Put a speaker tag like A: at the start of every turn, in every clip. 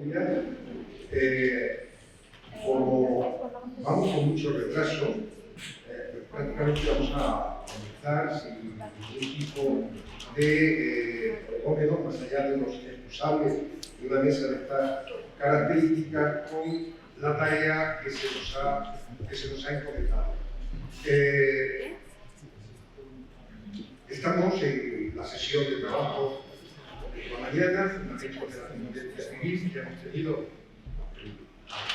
A: oportunidad. Como vamos con mucho retraso, prácticamente vamos a comenzar sin ningún tipo de fenómeno, más allá de los excusables de una mesa de estas características, con la tarea que se nos ha encomendado. Estamos en la sesión de trabajo de la mañana, fundamento de la convivencia civil, que hemos tenido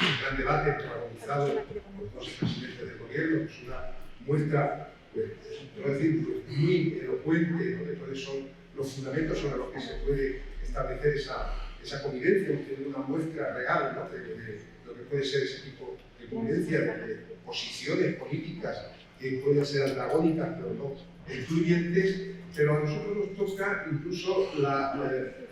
A: un gran debate protagonizado por dos presidentes del gobierno, que es una muestra, quiero decir, muy elocuente de cuáles son los fundamentos sobre los que se puede establecer esa convivencia. Hemos tenido una muestra real, ¿no?, de lo que puede ser ese tipo de convivencia, de posiciones políticas que pueden ser antagónicas, pero no excluyentes, pero a nosotros nos toca incluso la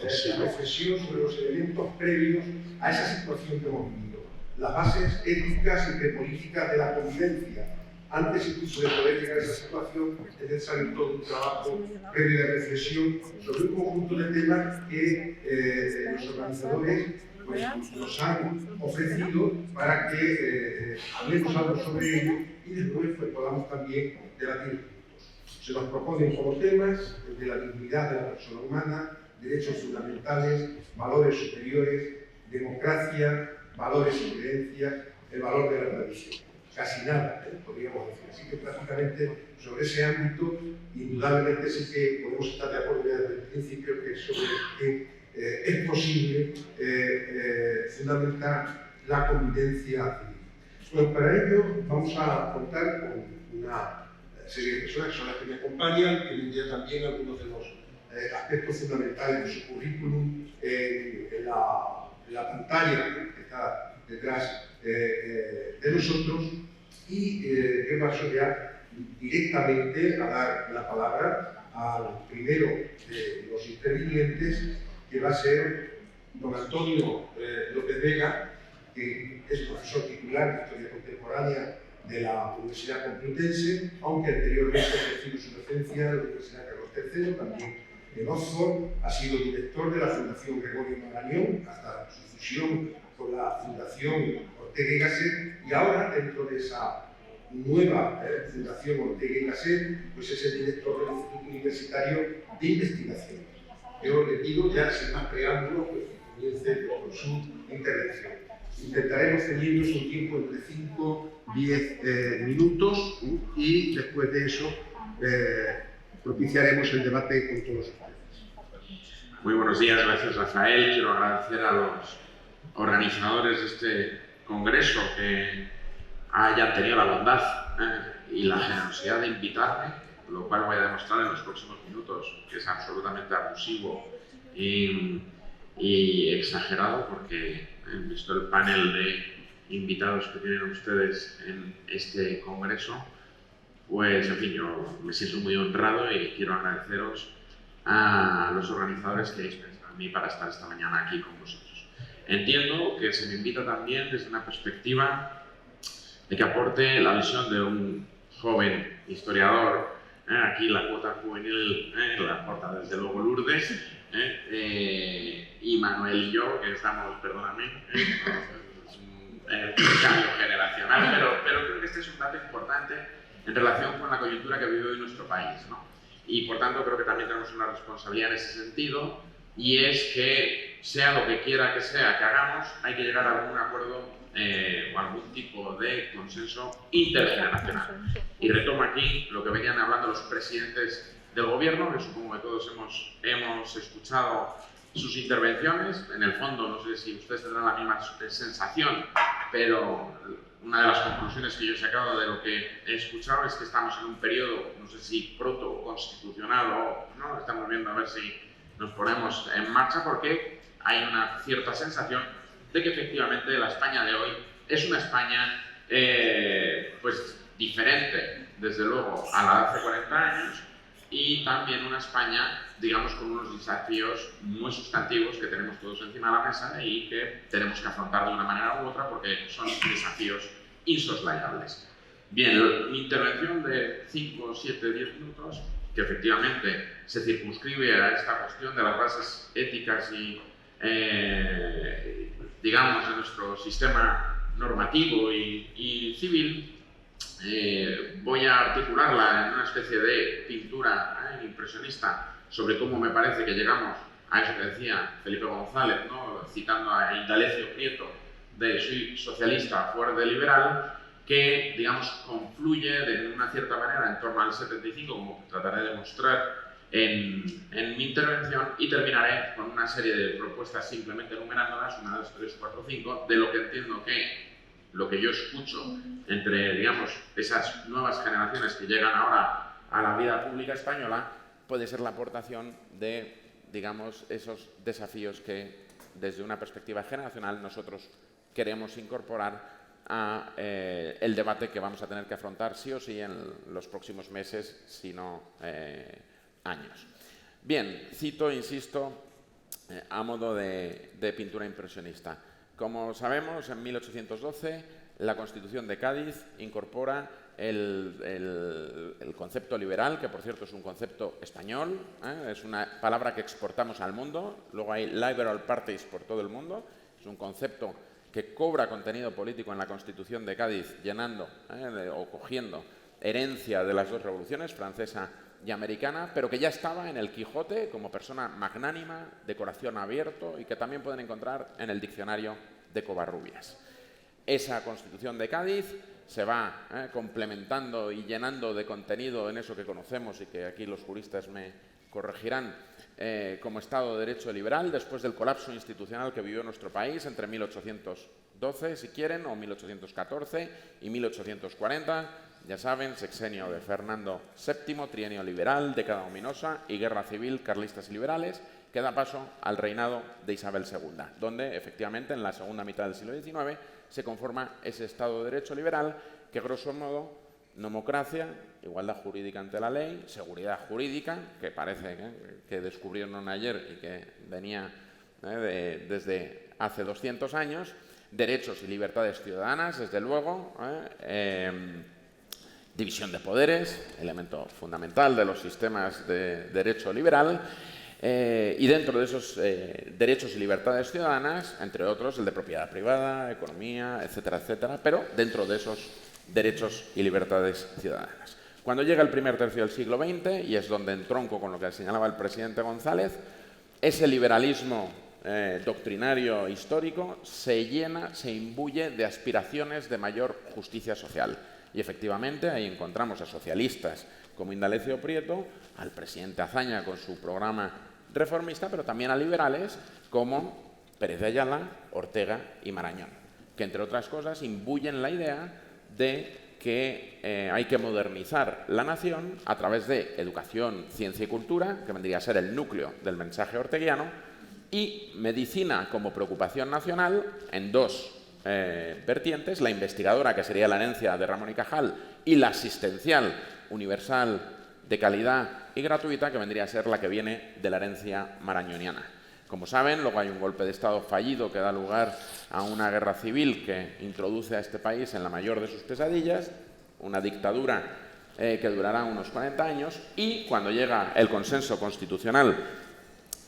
A: reflexión sobre los elementos previos a esa situación que hemos vivido, las bases éticas y políticas de la convivencia. Antes incluso de poder llegar a esa situación es necesario todo un trabajo previo de reflexión sobre un conjunto de temas que los organizadores nos han ofrecido para que hablemos algo sobre ello y después podamos también debatir. Se nos proponen como temas de la dignidad de la persona humana, derechos fundamentales, valores superiores, democracia, valores y creencias, el valor de la tradición. Casi nada, podríamos decir. Así que prácticamente sobre ese ámbito, indudablemente sí que podemos estar de acuerdo desde el principio que sobre que es posible fundamentar la convivencia civil. Bueno, para ello vamos a contar con una serie de personas que son las que me acompañan, que vendrían también algunos de los aspectos fundamentales de su currículum en la pantalla que está detrás de nosotros, y que paso ya directamente a dar la palabra al primero de los intervinientes, que va a ser don Antonio López Vega, que es profesor titular de Historia Contemporánea de la Universidad Complutense, aunque anteriormente ha ejercido su docencia en la Universidad Carlos III, también en Oxford. Ha sido director de la Fundación Gregorio Marañón hasta su fusión con la Fundación Ortega y Gasset, y ahora, dentro de esa nueva Fundación Ortega y Gasset, pues es el director del Instituto Universitario de Investigación. Yo le pido, ya sin más preámbulos, pues que comience con su intervención. Intentaremos ceñirnos un tiempo entre 5 y 10 minutos, y después de eso propiciaremos el debate con todos ustedes.
B: Muy buenos días, gracias Rafael. Quiero agradecer a los organizadores de este congreso que hayan tenido la bondad y la generosidad de invitarme, lo cual voy a demostrar en los próximos minutos, que es absolutamente abusivo y exagerado, porque he visto el panel de invitados que tienen ustedes en este congreso. Pues, en fin, yo me siento muy honrado y quiero agradeceros a los organizadores que habéis pensado en mí para estar esta mañana aquí con vosotros. Entiendo que se me invita también desde una perspectiva de que aporte la visión de un joven historiador. Aquí la cuota juvenil la aporta desde luego Lourdes, y Manuel y yo, que estamos, perdóname, es un cambio generacional, pero creo que este es un dato importante en relación con la coyuntura que vive hoy nuestro país, ¿no? Y por tanto creo que también tenemos una responsabilidad en ese sentido, y es que sea lo que quiera que sea que hagamos, hay que llegar a algún acuerdo o algún tipo de consenso intergeneracional. Y retomo aquí lo que venían hablando los presidentes del gobierno, que supongo que todos hemos escuchado sus intervenciones. En el fondo, no sé si ustedes tendrán la misma sensación, pero una de las conclusiones que yo he sacado de lo que he escuchado es que estamos en un periodo, no sé si proto-constitucional o no, estamos viendo a ver si nos ponemos en marcha, porque hay una cierta sensación de que efectivamente la España de hoy es una España pues diferente, desde luego, a la de hace 40 años, y también una España, digamos, con unos desafíos muy sustantivos que tenemos todos encima de la mesa y que tenemos que afrontar de una manera u otra, porque son desafíos insoslayables. Bien, mi intervención de 5, 7, 10 minutos, que efectivamente se circunscribe a esta cuestión de las bases éticas y digamos, de nuestro sistema normativo y civil, voy a articularla en una especie de pintura impresionista sobre cómo me parece que llegamos a eso que decía Felipe González, ¿no? Citando a Indalecio Prieto, de Soy socialista, fuerte liberal, que, digamos, confluye de una cierta manera en torno al 75, como trataré de mostrar en mi intervención, y terminaré con una serie de propuestas simplemente enumerándolas, 1, 2, 3, 4, 5, de lo que entiendo que lo que yo escucho entre, digamos, esas nuevas generaciones que llegan ahora a la vida pública española, puede ser la aportación de, digamos, esos desafíos que desde una perspectiva generacional nosotros queremos incorporar a el debate que vamos a tener que afrontar sí o sí en los próximos meses, si no años. Bien, cito, insisto, a modo de pintura impresionista. Como sabemos, en 1812 la Constitución de Cádiz incorpora el concepto liberal, que por cierto es un concepto español, es una palabra que exportamos al mundo. Luego hay liberal parties por todo el mundo, es un concepto que cobra contenido político en la Constitución de Cádiz, llenando o cogiendo herencia de las dos revoluciones, francesa y americana, pero que ya estaba en el Quijote como persona magnánima, de corazón abierto, y que también pueden encontrar en el diccionario de Covarrubias. Esa Constitución de Cádiz se va complementando y llenando de contenido en eso que conocemos y que aquí los juristas me corregirán como Estado de Derecho liberal, después del colapso institucional que vivió nuestro país entre 1812, si quieren, o 1814 y 1840. Ya saben, sexenio de Fernando VII, trienio liberal, década ominosa y guerra civil, carlistas y liberales, que da paso al reinado de Isabel II, donde efectivamente en la segunda mitad del siglo XIX se conforma ese Estado de Derecho liberal que, grosso modo, democracia, igualdad jurídica ante la ley, seguridad jurídica, que parece que descubrieron ayer y que venía desde hace 200 años, derechos y libertades ciudadanas, desde luego, división de poderes, elemento fundamental de los sistemas de derecho liberal, y dentro de esos derechos y libertades ciudadanas, entre otros, el de propiedad privada, economía, etcétera, etcétera, pero dentro de esos derechos y libertades ciudadanas. Cuando llega el primer tercio del siglo XX, y es donde entronco con lo que señalaba el presidente González, ese liberalismo doctrinario histórico se llena, se imbuye de aspiraciones de mayor justicia social. Y efectivamente ahí encontramos a socialistas como Indalecio Prieto, al presidente Azaña con su programa reformista, pero también a liberales como Pérez de Ayala, Ortega y Marañón, que entre otras cosas imbuyen la idea de que hay que modernizar la nación a través de educación, ciencia y cultura, que vendría a ser el núcleo del mensaje orteguiano, y medicina como preocupación nacional en dos vertientes, la investigadora, que sería la herencia de Ramón y Cajal, y la asistencial, universal, de calidad y gratuita, que vendría a ser la que viene de la herencia marañoniana. Como saben, luego hay un golpe de Estado fallido que da lugar a una guerra civil que introduce a este país en la mayor de sus pesadillas, una dictadura que durará unos 40 años, y cuando llega el consenso constitucional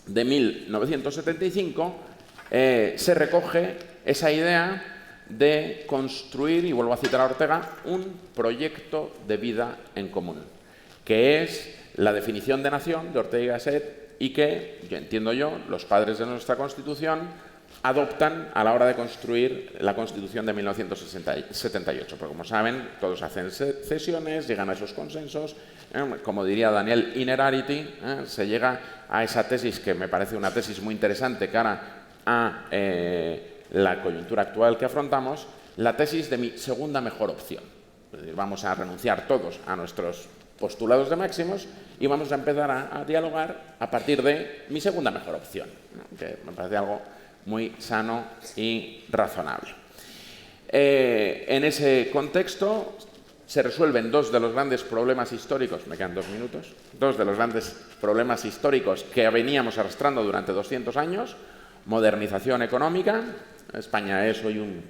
B: de 1975, se recoge esa idea de construir, y vuelvo a citar a Ortega, un proyecto de vida en común, que es la definición de nación de Ortega y Gasset, y que, entiendo yo, los padres de nuestra Constitución adoptan a la hora de construir la Constitución de 1978. Porque, como saben, todos hacen cesiones, llegan a esos consensos. Como diría Daniel Innerarity, se llega a esa tesis que me parece una tesis muy interesante cara a la coyuntura actual que afrontamos, la tesis de mi segunda mejor opción. Es decir, vamos a renunciar todos a nuestros postulados de máximos y vamos a empezar a dialogar a partir de mi segunda mejor opción, ¿no? Que me parece algo muy sano y razonable. En ese contexto se resuelven dos de los grandes problemas históricos, me quedan 2 minutos, dos de los grandes problemas históricos que veníamos arrastrando durante 200 años, modernización económica. España es hoy un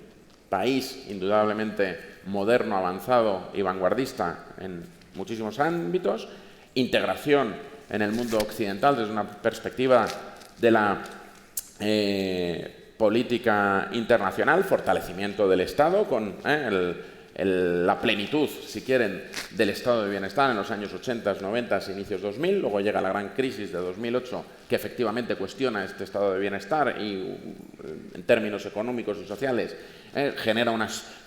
B: país indudablemente moderno, avanzado y vanguardista en muchísimos ámbitos, integración en el mundo occidental desde una perspectiva de la política internacional, fortalecimiento del Estado con la plenitud, si quieren, del estado de bienestar en los años 80, 90, inicios 2000. Luego llega la gran crisis de 2008, que efectivamente cuestiona este estado de bienestar y, en términos económicos y sociales, genera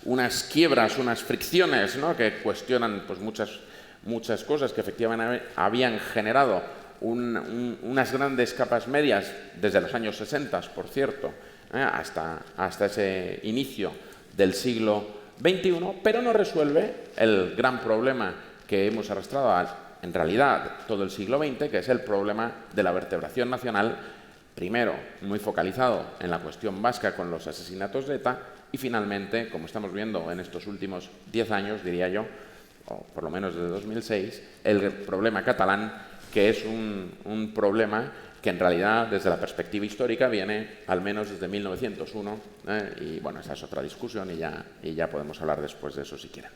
B: unas quiebras, unas fricciones, ¿no?, que cuestionan pues, muchas cosas que efectivamente habían generado unas grandes capas medias desde los años 60, por cierto, hasta ese inicio del siglo XXI, pero no resuelve el gran problema que hemos arrastrado en realidad todo el siglo XX, que es el problema de la vertebración nacional, primero muy focalizado en la cuestión vasca con los asesinatos de ETA y finalmente, como estamos viendo en estos últimos 10 años, diría yo, o por lo menos desde 2006, el problema catalán, que es un problema que en realidad, desde la perspectiva histórica, viene al menos desde 1901, y bueno, esa es otra discusión y ya podemos hablar después de eso si quieren.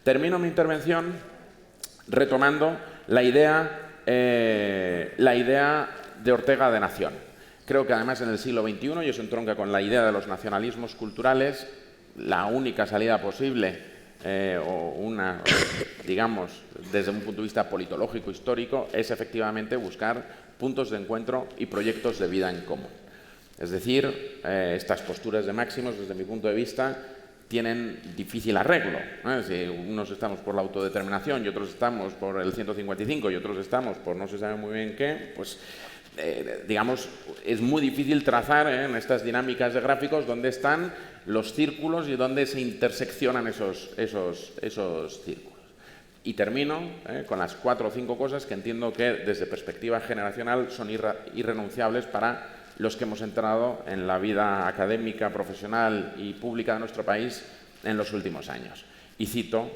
B: Termino mi intervención retomando la idea de Ortega de nación. Creo que además en el siglo XXI, y eso entronca con la idea de los nacionalismos culturales, la única salida posible, digamos, desde un punto de vista politológico, histórico, es efectivamente buscar puntos de encuentro y proyectos de vida en común. Es decir, estas posturas de máximos, desde mi punto de vista, tienen difícil arreglo. Si unos estamos por la autodeterminación y otros estamos por el 155 y otros estamos por no se sabe muy bien qué, pues digamos, es muy difícil trazar en estas dinámicas de gráficos dónde están los círculos y dónde se interseccionan esos círculos. Y termino con las 4 o 5 cosas que entiendo que desde perspectiva generacional son irrenunciables para los que hemos entrado en la vida académica, profesional y pública de nuestro país en los últimos años. Y cito,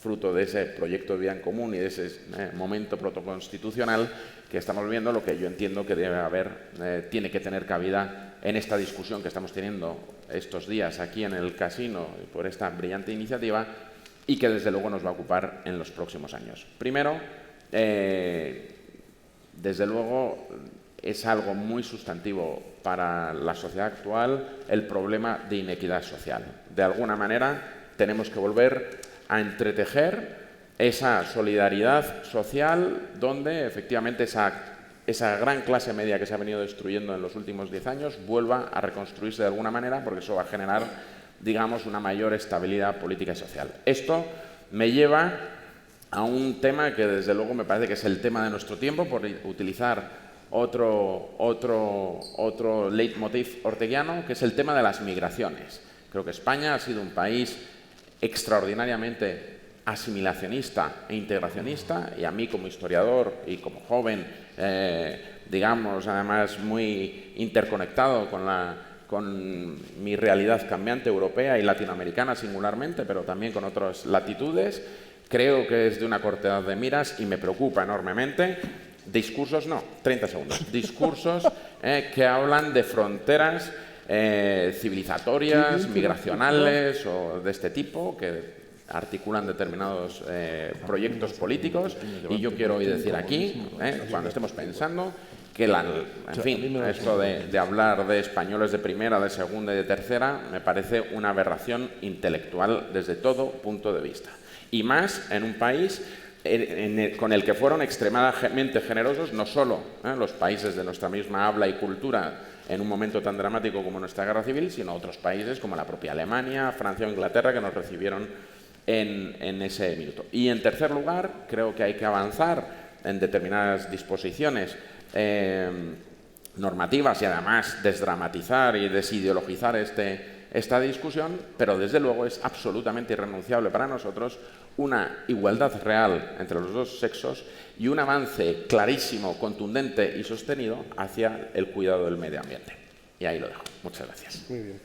B: fruto de ese proyecto de vida en común y de ese momento protoconstitucional que estamos viendo, lo que yo entiendo que debe haber, tiene que tener cabida en esta discusión que estamos teniendo estos días aquí en el Casino por esta brillante iniciativa y que desde luego nos va a ocupar en los próximos años. Primero, desde luego es algo muy sustantivo para la sociedad actual el problema de inequidad social. De alguna manera tenemos que volver a entretejer esa solidaridad social donde efectivamente esa gran clase media que se ha venido destruyendo en los últimos 10 años vuelva a reconstruirse de alguna manera, porque eso va a generar, digamos, una mayor estabilidad política y social. Esto me lleva a un tema que desde luego me parece que es el tema de nuestro tiempo, por utilizar otro leitmotiv orteguiano, que es el tema de las migraciones. Creo que España ha sido un país extraordinariamente asimilacionista e integracionista, y a mí como historiador y como joven, digamos, además muy interconectado con mi realidad cambiante europea y latinoamericana singularmente, pero también con otras latitudes, creo que es de una cortedad de miras y me preocupa enormemente. Discursos, no, 30 segundos, discursos que hablan de fronteras civilizatorias, migracionales o de este tipo, que articulan determinados proyectos políticos, y yo quiero hoy decir aquí, cuando estemos pensando, que en fin, esto de hablar de españoles de primera, de segunda y de tercera, me parece una aberración intelectual desde todo punto de vista. Y más en un país con el que fueron extremadamente generosos, no solo los países de nuestra misma habla y cultura en un momento tan dramático como nuestra guerra civil, sino otros países como la propia Alemania, Francia o Inglaterra, que nos recibieron en ese minuto. Y en tercer lugar, creo que hay que avanzar en determinadas disposiciones normativas y además desdramatizar y desideologizar esta discusión, pero desde luego es absolutamente irrenunciable para nosotros una igualdad real entre los dos sexos y un avance clarísimo, contundente y sostenido hacia el cuidado del medio ambiente. Y ahí lo dejo. Muchas gracias.
C: Muy bien.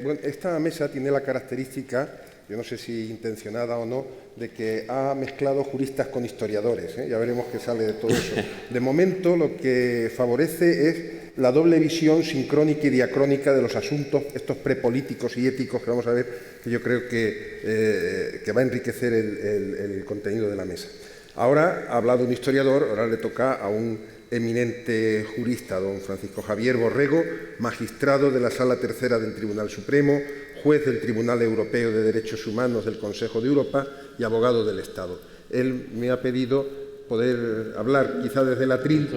C: Bueno, esta mesa tiene la característica, yo no sé si intencionada o no, de que ha mezclado juristas con historiadores. Ya veremos qué sale de todo eso. De momento, lo que favorece es la doble visión sincrónica y diacrónica de los asuntos, estos prepolíticos y éticos que vamos a ver, que yo creo que va a enriquecer el contenido de la mesa. Ahora ha hablado un historiador, ahora le toca a un eminente jurista, don Francisco Javier Borrego, magistrado de la Sala Tercera del Tribunal Supremo, juez del Tribunal Europeo de Derechos Humanos del Consejo de Europa y abogado del Estado. Él me ha pedido poder hablar quizá desde el atril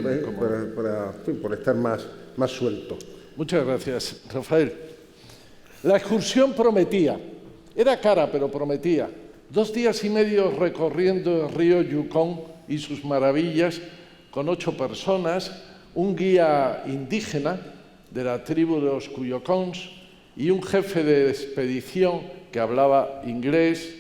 C: por estar más suelto.
D: Muchas gracias, Rafael. La excursión prometía. Era cara, pero prometía. 2 días y medio recorriendo el río Yukón y sus maravillas con 8 personas, un guía indígena de la tribu de los Cuyocons y un jefe de expedición que hablaba inglés,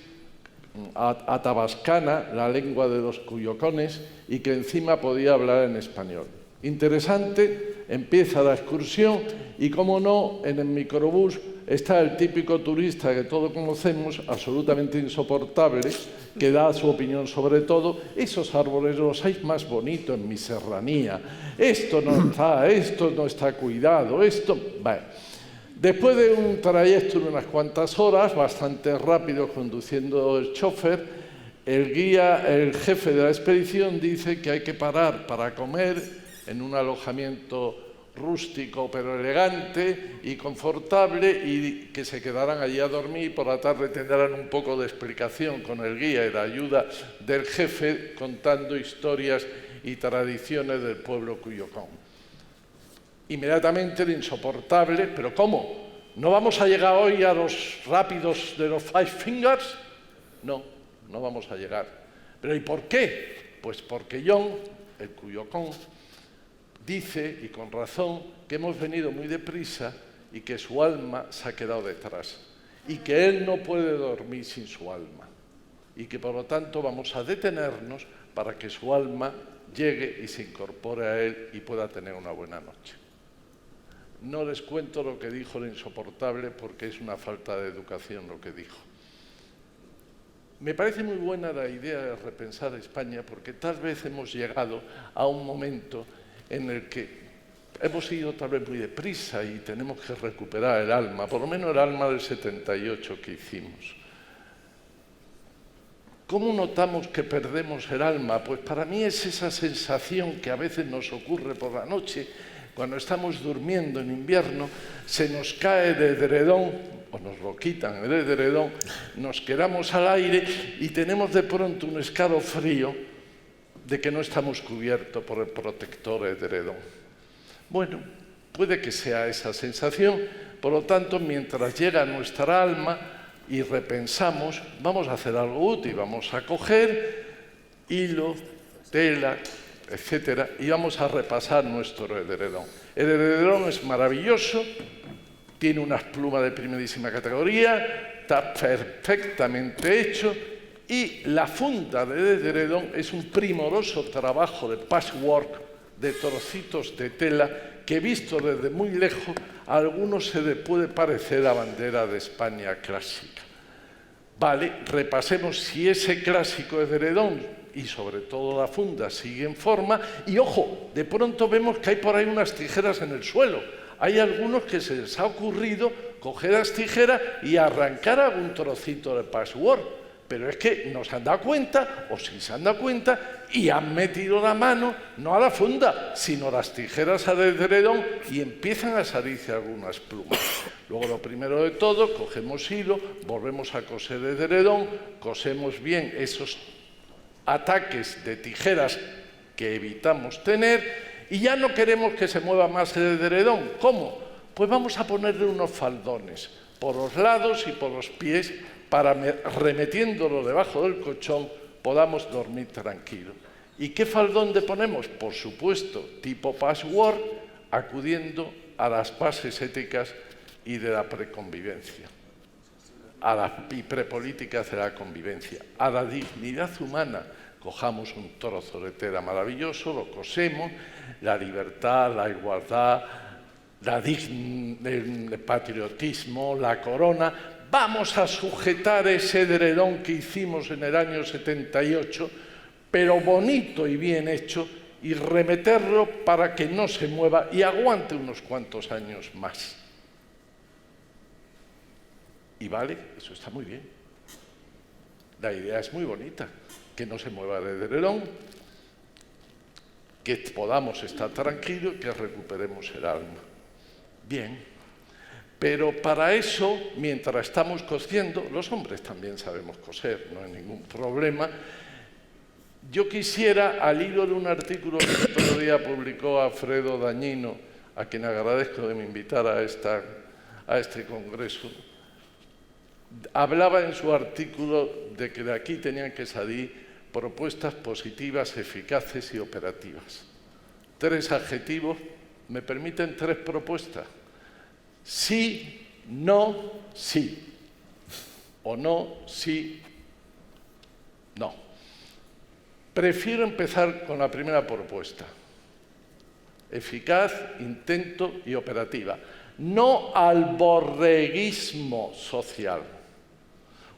D: atabascana, la lengua de los cuyocones, y que encima podía hablar en español. Interesante, empieza la excursión y, como no, en el microbús está el típico turista que todos conocemos, absolutamente insoportable, que da su opinión sobre todo. Esos árboles los hay más bonitos en mi serranía. Esto no está cuidado, esto... Bueno. Después de un trayecto de unas cuantas horas, bastante rápido conduciendo el chofer, el guía, el jefe de la expedición, dice que hay que parar para comer en un alojamiento rústico pero elegante y confortable, y que se quedarán allí a dormir. Por la tarde tendrán un poco de explicación con el guía y la ayuda del jefe, contando historias y tradiciones del pueblo Cuyocón. Inmediatamente el insoportable: ¿pero cómo? ¿No vamos a llegar hoy a los rápidos de los Five Fingers? No, no vamos a llegar. ¿Pero y por qué? Pues porque John, el Cuyocón, dice, y con razón, que hemos venido muy deprisa y que su alma se ha quedado detrás, y que él no puede dormir sin su alma, y que por lo tanto vamos a detenernos para que su alma llegue y se incorpore a él y pueda tener una buena noche. No les cuento lo que dijo el insoportable, porque es una falta de educación lo que dijo. Me parece muy buena la idea de repensar España, porque tal vez hemos llegado a un momento en el que hemos ido tal vez muy deprisa y tenemos que recuperar el alma, por lo menos el alma del 78 que hicimos. ¿Cómo notamos que perdemos el alma? Pues para mí es esa sensación que a veces nos ocurre por la noche. Cuando estamos durmiendo en invierno, se nos cae de edredón, o nos lo quitan el edredón, nos quedamos al aire y tenemos de pronto un escalofrío de que no estamos cubiertos por el protector edredón. Bueno, puede que sea esa sensación. Por lo tanto, mientras llega nuestra alma y repensamos, vamos a hacer algo útil. Vamos a coger hilo, tela, etcétera, y vamos a repasar nuestro edredón. El edredón es maravilloso, tiene unas plumas de primerísima categoría, está perfectamente hecho, y la funda del edredón es un primoroso trabajo de patchwork, de trocitos de tela, que visto desde muy lejos, a algunos se le puede parecer a bandera de España clásica. Vale, repasemos si ese clásico edredón y sobre todo la funda sigue en forma, y ojo, de pronto vemos que hay por ahí unas tijeras en el suelo. Hay algunos que se les ha ocurrido coger las tijeras y arrancar algún trocito de patchwork, pero es que no se han dado cuenta, o sí se han dado cuenta, y han metido la mano no a la funda, sino a las tijeras al edredón, y empiezan a salirse algunas plumas. Luego, lo primero de todo, cogemos hilo, volvemos a coser el edredón, cosemos bien esos ataques de tijeras que evitamos tener, y ya no queremos que se mueva más el edredón. ¿Cómo? Pues vamos a ponerle unos faldones por los lados y por los pies para, remetiéndolo debajo del colchón, podamos dormir tranquilo. ¿Y qué faldón le ponemos? Por supuesto, tipo patchwork, acudiendo a las bases éticas y de la preconvivencia, a las prepolíticas de la convivencia, a la dignidad humana. Cojamos un trozo de tela maravilloso, lo cosemos, la libertad, la igualdad, el patriotismo, la corona. Vamos a sujetar ese edredón que hicimos en el año 78, pero bonito y bien hecho, y remeterlo para que no se mueva y aguante unos cuantos años más. Y vale, eso está muy bien. La idea es muy bonita, que no se mueva el edredón, que podamos estar tranquilos y que recuperemos el alma. Bien, pero para eso, mientras estamos cosiendo, los hombres también sabemos coser, no hay ningún problema. Yo quisiera, al hilo de un artículo que el otro día publicó Alfredo Dañino, a quien agradezco de me invitar a este congreso, hablaba en su artículo de que de aquí tenían que salir propuestas positivas, eficaces y operativas. 3 adjetivos, ¿me permiten 3 propuestas? Sí, no, sí. O no, sí, no. Prefiero empezar con la primera propuesta. Eficaz, intento y operativa. No al borreguismo social.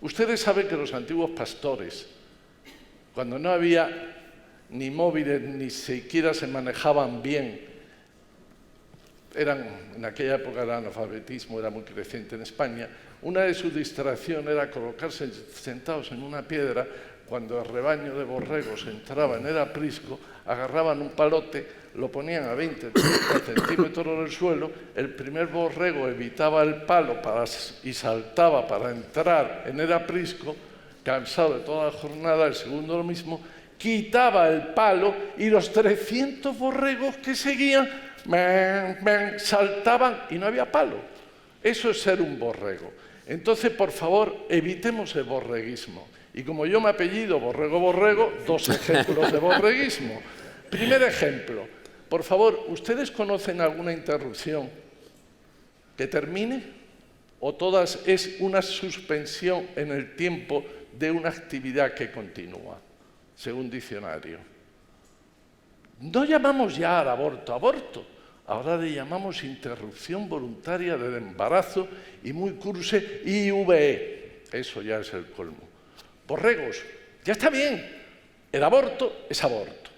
D: Ustedes saben que los antiguos pastores, cuando no había ni móviles, ni siquiera se manejaban bien, en aquella época el analfabetismo era muy creciente en España, una de sus distracciones era colocarse sentados en una piedra. Cuando el rebaño de borregos entraba en el aprisco, agarraban un palote, lo ponían a 20 centímetros del suelo, el primer borrego evitaba el palo y saltaba para entrar en el aprisco, cansado de toda la jornada, el segundo lo mismo, quitaba el palo y los 300 borregos que seguían saltaban y no había palo. Eso es ser un borrego. Entonces, por favor, evitemos el borreguismo. Y como yo me apellido Borrego, 2 ejemplos de borreguismo. Primer ejemplo, por favor, ¿ustedes conocen alguna interrupción que termine? ¿O todas es una suspensión en el tiempo de una actividad que continúa, según diccionario? No llamamos ya al aborto aborto, ahora le llamamos interrupción voluntaria del embarazo y muy curse IVE. Eso ya es el colmo. Borregos, ya está bien, el aborto es aborto.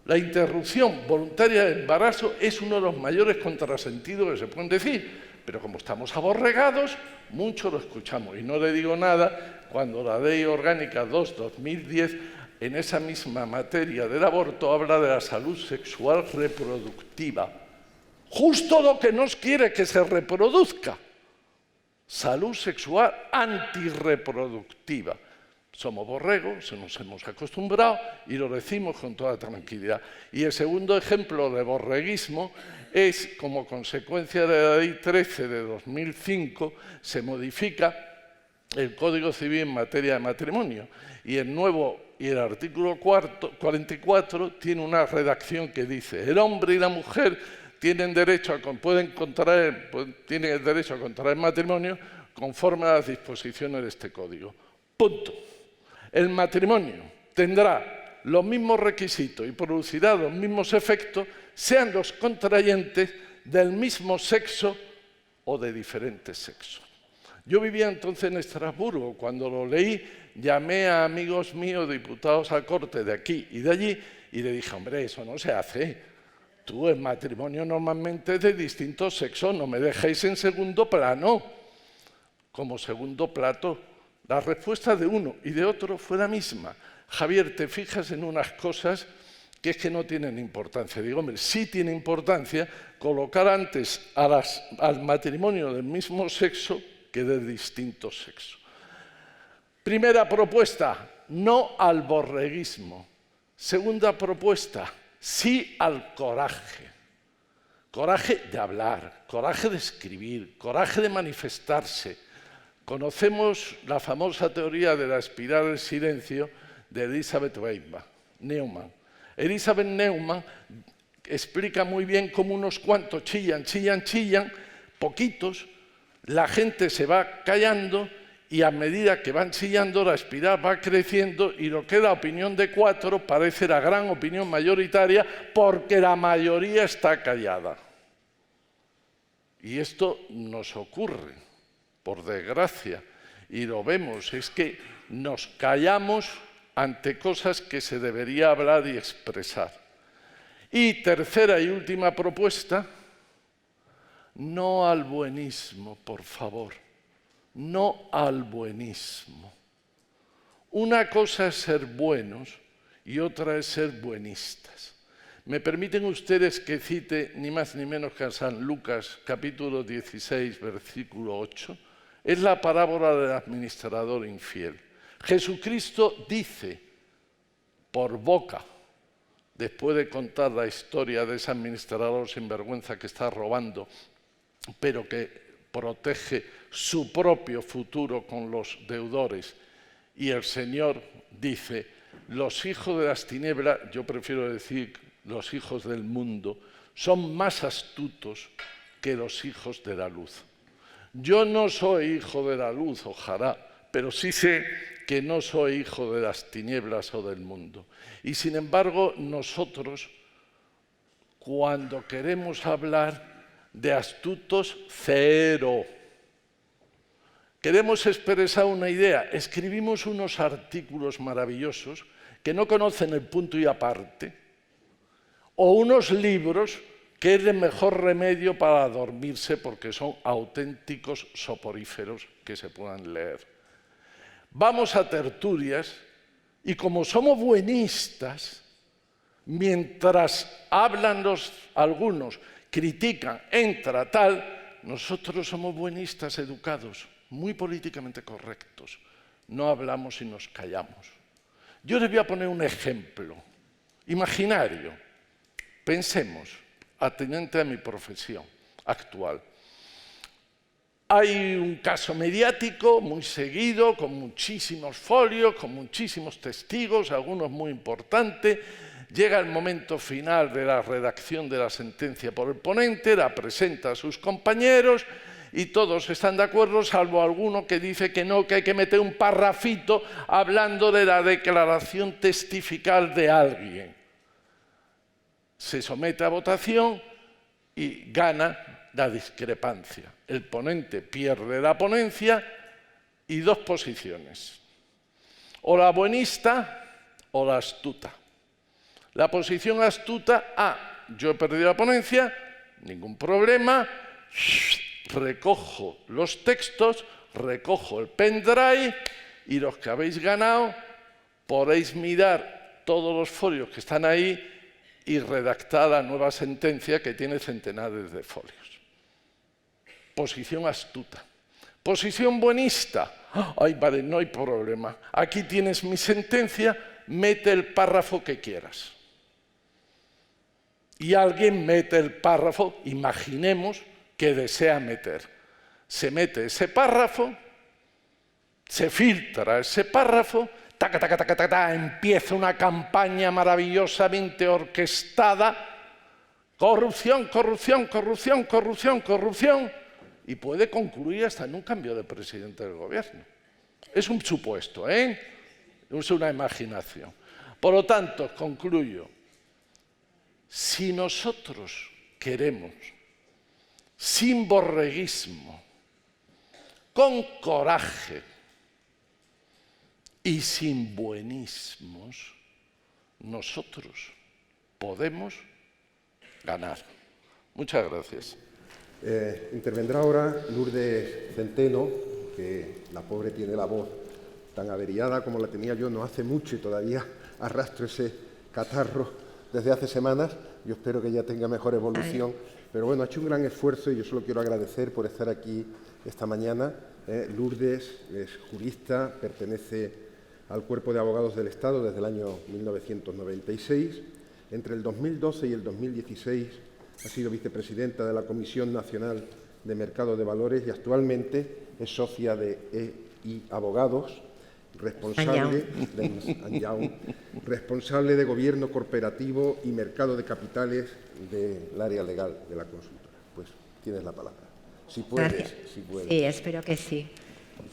D: La interrupción voluntaria del embarazo es uno de los mayores contrasentidos que se pueden decir, pero como estamos aborregados, mucho lo escuchamos. Y no le digo nada cuando la Ley Orgánica 2/2010, en esa misma materia del aborto, habla de la salud sexual reproductiva. Justo lo que nos quiere que se reproduzca. Salud sexual antirreproductiva. Somos borregos, nos hemos acostumbrado y lo decimos con toda tranquilidad. Y el segundo ejemplo de borreguismo es, como consecuencia de la Ley 13 de 2005, se modifica el Código Civil en materia de matrimonio. Y el artículo 44 tiene una redacción que dice: el hombre y la mujer tienen derecho a contraer matrimonio conforme a las disposiciones de este código. Punto. El matrimonio tendrá los mismos requisitos y producirá los mismos efectos, sean los contrayentes del mismo sexo o de diferentes sexos. Yo vivía entonces en Estrasburgo. Cuando lo leí, llamé a amigos míos, diputados a Corte de aquí y de allí, y le dije: hombre, eso no se hace. Tú, el matrimonio normalmente es de distintos sexos, no me dejéis en segundo plano. Como segundo plato, la respuesta de uno y de otro fue la misma. Javier, te fijas en unas cosas que es que no tienen importancia. Digo, hombre, sí tiene importancia colocar antes al matrimonio del mismo sexo que de distintos sexos. Primera propuesta, no al borreguismo. Segunda propuesta, sí al coraje. Coraje de hablar, coraje de escribir, coraje de manifestarse. Conocemos la famosa teoría de la espiral del silencio de Elizabeth Neumann. Elizabeth Neumann explica muy bien cómo unos cuantos chillan, poquitos, la gente se va callando y a medida que van chillando la espiral va creciendo y lo que es la opinión de 4 parece la gran opinión mayoritaria porque la mayoría está callada. Y esto nos ocurre, por desgracia, y lo vemos, es que nos callamos ante cosas que se debería hablar y expresar. Y tercera y última propuesta, no al buenismo, por favor, no al buenismo. Una cosa es ser buenos y otra es ser buenistas. Me permiten ustedes que cite ni más ni menos que a San Lucas, capítulo 16, versículo 8. Es la parábola del administrador infiel. Jesucristo dice, por boca, después de contar la historia de ese administrador sinvergüenza que está robando, pero que protege su propio futuro con los deudores. Y el Señor dice, los hijos de las tinieblas, yo prefiero decir los hijos del mundo, son más astutos que los hijos de la luz. Yo no soy hijo de la luz, ojalá, pero sí sé que no soy hijo de las tinieblas o del mundo. Y sin embargo, nosotros, cuando queremos hablar de astutos, cero. Queremos expresar una idea, escribimos unos artículos maravillosos que no conocen el punto y aparte, o unos libros que es el mejor remedio para dormirse porque son auténticos soporíferos que se puedan leer. Vamos a tertulias y como somos buenistas, mientras hablan algunos, critican, entra tal, nosotros somos buenistas educados, muy políticamente correctos. No hablamos y nos callamos. Yo les voy a poner un ejemplo imaginario. Pensemos, atendiente a mi profesión actual. Hay un caso mediático muy seguido, con muchísimos folios, con muchísimos testigos, algunos muy importantes. Llega el momento final de la redacción de la sentencia por el ponente, la presenta a sus compañeros y todos están de acuerdo, salvo alguno que dice que no, que hay que meter un parrafito hablando de la declaración testifical de alguien. Se somete a votación y gana la discrepancia. El ponente pierde la ponencia y dos posiciones. O la buenista o la astuta. La posición astuta, yo he perdido la ponencia, ningún problema, recojo los textos, recojo el pendrive y los que habéis ganado podéis mirar todos los folios que están ahí y redactar la nueva sentencia que tiene centenares de folios. Posición astuta. Posición buenista. Ay, vale, no hay problema. Aquí tienes mi sentencia, mete el párrafo que quieras. Y alguien mete el párrafo, imaginemos, que desea meter. Se mete ese párrafo, se filtra ese párrafo, taca, taca, taca, taca, taca, empieza una campaña maravillosamente orquestada, corrupción, corrupción, corrupción, corrupción, corrupción, y puede concluir hasta en un cambio de presidente del gobierno. Es un supuesto, es una imaginación. Por lo tanto, concluyo, si nosotros queremos, sin borreguismo, con coraje y sin buenismos, nosotros podemos ganar. Muchas gracias.
C: Intervendrá ahora Lourdes Centeno, que la pobre tiene la voz tan averiada como la tenía yo no hace mucho y todavía arrastro ese catarro desde hace semanas. Yo espero que ya tenga mejor evolución, pero bueno, ha hecho un gran esfuerzo y yo se lo quiero agradecer por estar aquí esta mañana. Lourdes es jurista, pertenece al Cuerpo de Abogados del Estado desde el año 1996. Entre el 2012 y el 2016 ha sido vicepresidenta de la Comisión Nacional de Mercado de Valores y actualmente es socia de EI Abogados, responsable de Gobierno Corporativo y Mercado de Capitales del área legal de la consultora. Pues tienes la palabra. Si puedes,
E: gracias.
C: Si puedes.
E: Sí, espero que sí.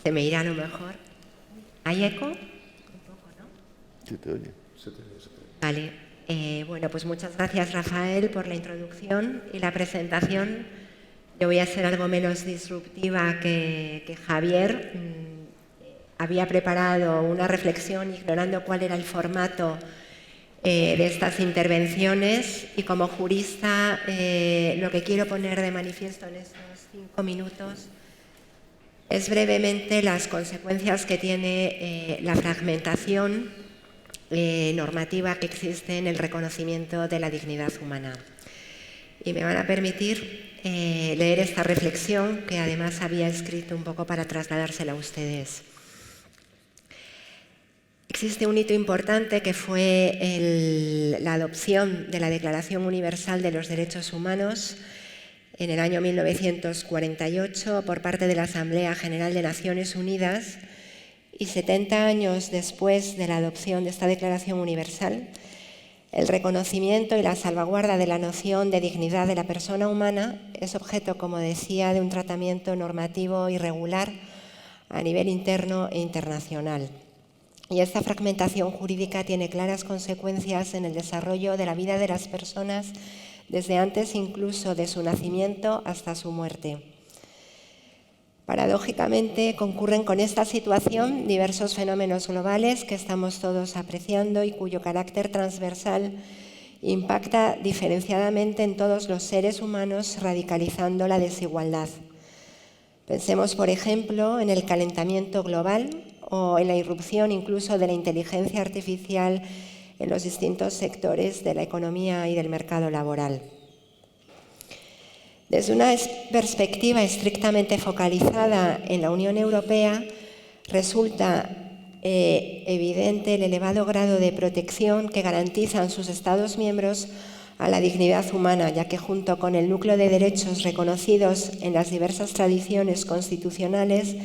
E: Se me irá a lo mejor. ¿Hay eco? Un poco, ¿no?
D: Sí, te oye.
C: Se te oye.
E: Vale. Bueno, pues muchas gracias, Rafael, por la introducción y la presentación. Yo voy a ser algo menos disruptiva que Javier. Había preparado una reflexión ignorando cuál era el formato de estas intervenciones y como jurista lo que quiero poner de manifiesto en estos 5 minutos es brevemente las consecuencias que tiene la fragmentación normativa que existe en el reconocimiento de la dignidad humana. Y me van a permitir leer esta reflexión que además había escrito un poco para trasladársela a ustedes. Existe un hito importante que fue la adopción de la Declaración Universal de los Derechos Humanos en el año 1948 por parte de la Asamblea General de Naciones Unidas, y 70 años después de la adopción de esta Declaración Universal, el reconocimiento y la salvaguarda de la noción de dignidad de la persona humana es objeto, como decía, de un tratamiento normativo y regular a nivel interno e internacional. Y esta fragmentación jurídica tiene claras consecuencias en el desarrollo de la vida de las personas desde antes incluso de su nacimiento hasta su muerte. Paradójicamente, concurren con esta situación diversos fenómenos globales que estamos todos apreciando y cuyo carácter transversal impacta diferenciadamente en todos los seres humanos, radicalizando la desigualdad. Pensemos, por ejemplo, en el calentamiento global o en la irrupción incluso de la inteligencia artificial en los distintos sectores de la economía y del mercado laboral. Desde una perspectiva estrictamente focalizada en la Unión Europea, resulta evidente el elevado grado de protección que garantizan sus Estados miembros a la dignidad humana, ya que junto con el núcleo de derechos reconocidos en las diversas tradiciones constitucionales,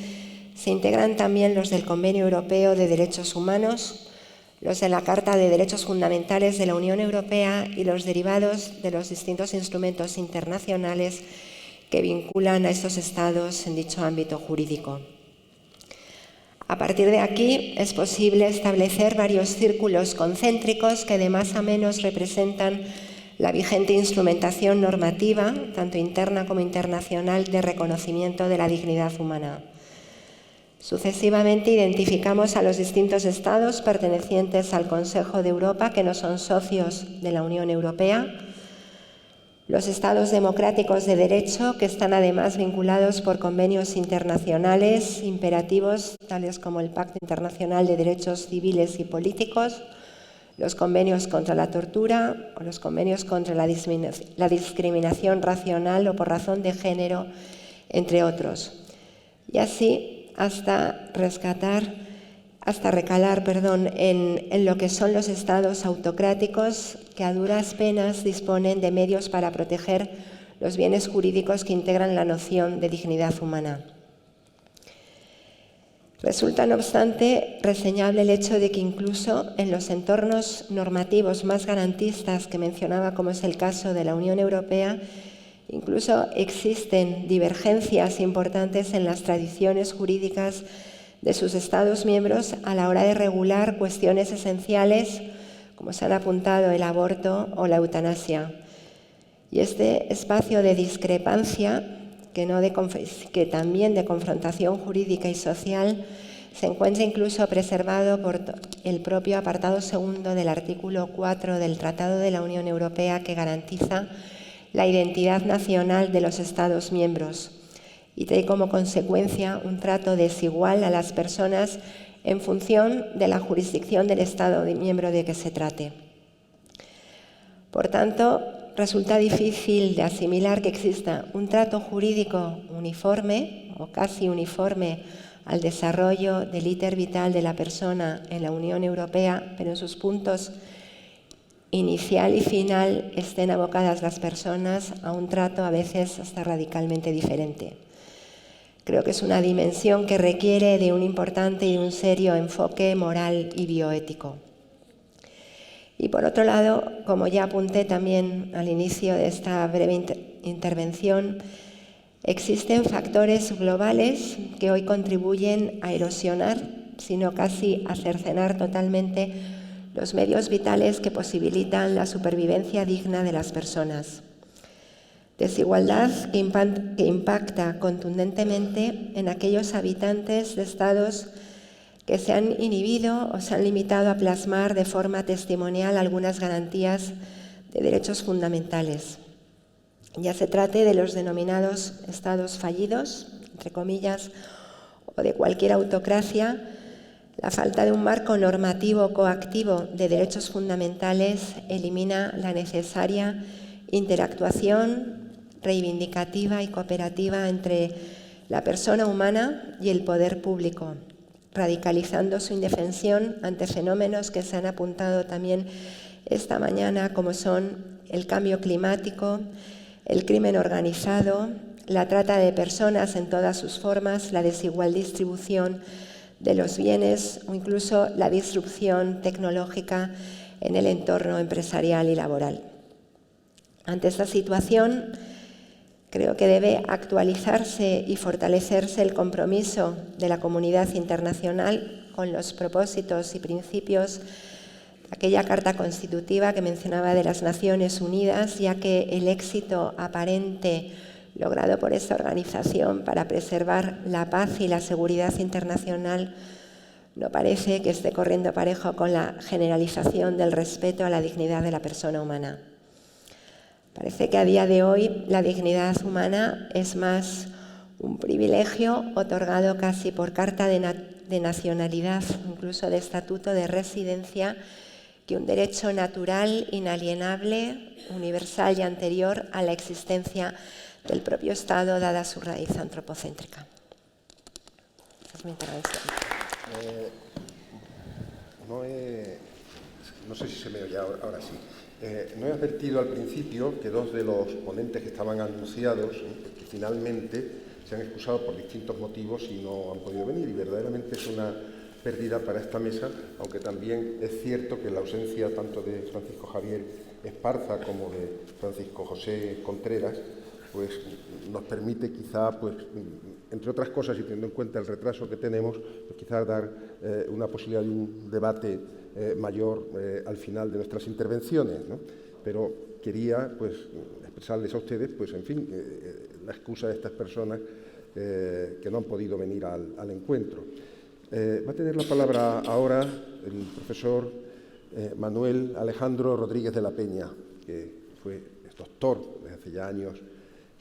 E: se integran también los del Convenio Europeo de Derechos Humanos, los de la Carta de Derechos Fundamentales de la Unión Europea y los derivados de los distintos instrumentos internacionales que vinculan a estos Estados en dicho ámbito jurídico. A partir de aquí es posible establecer varios círculos concéntricos que de más a menos representan la vigente instrumentación normativa, tanto interna como internacional, de reconocimiento de la dignidad humana. Sucesivamente identificamos a los distintos Estados pertenecientes al Consejo de Europa que no son socios de la Unión Europea, los Estados democráticos de derecho que están además vinculados por convenios internacionales imperativos tales como el Pacto Internacional de Derechos Civiles y Políticos, los convenios contra la tortura o los convenios contra la discriminación racional o por razón de género, entre otros. Y así hasta recalar en lo que son los estados autocráticos que a duras penas disponen de medios para proteger los bienes jurídicos que integran la noción de dignidad humana. Resulta, no obstante, reseñable el hecho de que incluso en los entornos normativos más garantistas que mencionaba, como es el caso de la Unión Europea, incluso existen divergencias importantes en las tradiciones jurídicas de sus Estados miembros a la hora de regular cuestiones esenciales, como se han apuntado el aborto o la eutanasia. Y este espacio de discrepancia, que también de confrontación jurídica y social, se encuentra incluso preservado por el propio apartado segundo del artículo 4 del Tratado de la Unión Europea, que garantiza la identidad nacional de los Estados miembros y trae como consecuencia un trato desigual a las personas en función de la jurisdicción del Estado miembro de que se trate. Por tanto, resulta difícil de asimilar que exista un trato jurídico uniforme o casi uniforme al desarrollo del íter vital de la persona en la Unión Europea, pero en sus puntos inicial y final estén abocadas las personas a un trato a veces hasta radicalmente diferente. Creo que es una dimensión que requiere de un importante y un serio enfoque moral y bioético. Y por otro lado, como ya apunté también al inicio de esta breve intervención, existen factores globales que hoy contribuyen a erosionar, sino casi a cercenar totalmente los medios vitales que posibilitan la supervivencia digna de las personas. Desigualdad que impacta contundentemente en aquellos habitantes de estados que se han inhibido o se han limitado a plasmar de forma testimonial algunas garantías de derechos fundamentales. Ya se trate de los denominados estados fallidos, entre comillas, o de cualquier autocracia, La falta de un marco normativo coactivo de derechos fundamentales elimina la necesaria interactuación reivindicativa y cooperativa entre la persona humana y el poder público, radicalizando su indefensión ante fenómenos que se han apuntado también esta mañana, como son el cambio climático, el crimen organizado, la trata de personas en todas sus formas, la desigual distribución de los bienes o incluso la disrupción tecnológica en el entorno empresarial y laboral. Ante esta situación, creo que debe actualizarse y fortalecerse el compromiso de la comunidad internacional con los propósitos y principios de aquella Carta Constitutiva que mencionaba de las Naciones Unidas, ya que el éxito aparente logrado por esta organización para preservar la paz y la seguridad internacional no parece que esté corriendo parejo con la generalización del respeto a la dignidad de la persona humana. Parece que a día de hoy la dignidad humana es más un privilegio otorgado casi por carta de nacionalidad, incluso de estatuto de residencia, que un derecho natural, inalienable, universal y anterior a la existencia del propio Estado, dada su raíz antropocéntrica. Esa es mi intervención.
C: No sé si se me oye ahora sí. No he advertido al principio que dos de los ponentes que estaban anunciados, que finalmente se han excusado por distintos motivos y no han podido venir, y verdaderamente es una pérdida para esta mesa, aunque también es cierto que la ausencia tanto de Francisco Javier Esparza como de Francisco José Contreras pues nos permite quizá, pues, entre otras cosas y teniendo en cuenta el retraso que tenemos, pues quizás dar una posibilidad de un debate mayor al final de nuestras intervenciones, ¿no? Pero quería pues expresarles a ustedes, pues en fin, la excusa de estas personas que no han podido venir al encuentro. Va a tener la palabra ahora el profesor Manuel Alejandro Rodríguez de la Peña, que fue doctor desde hace ya años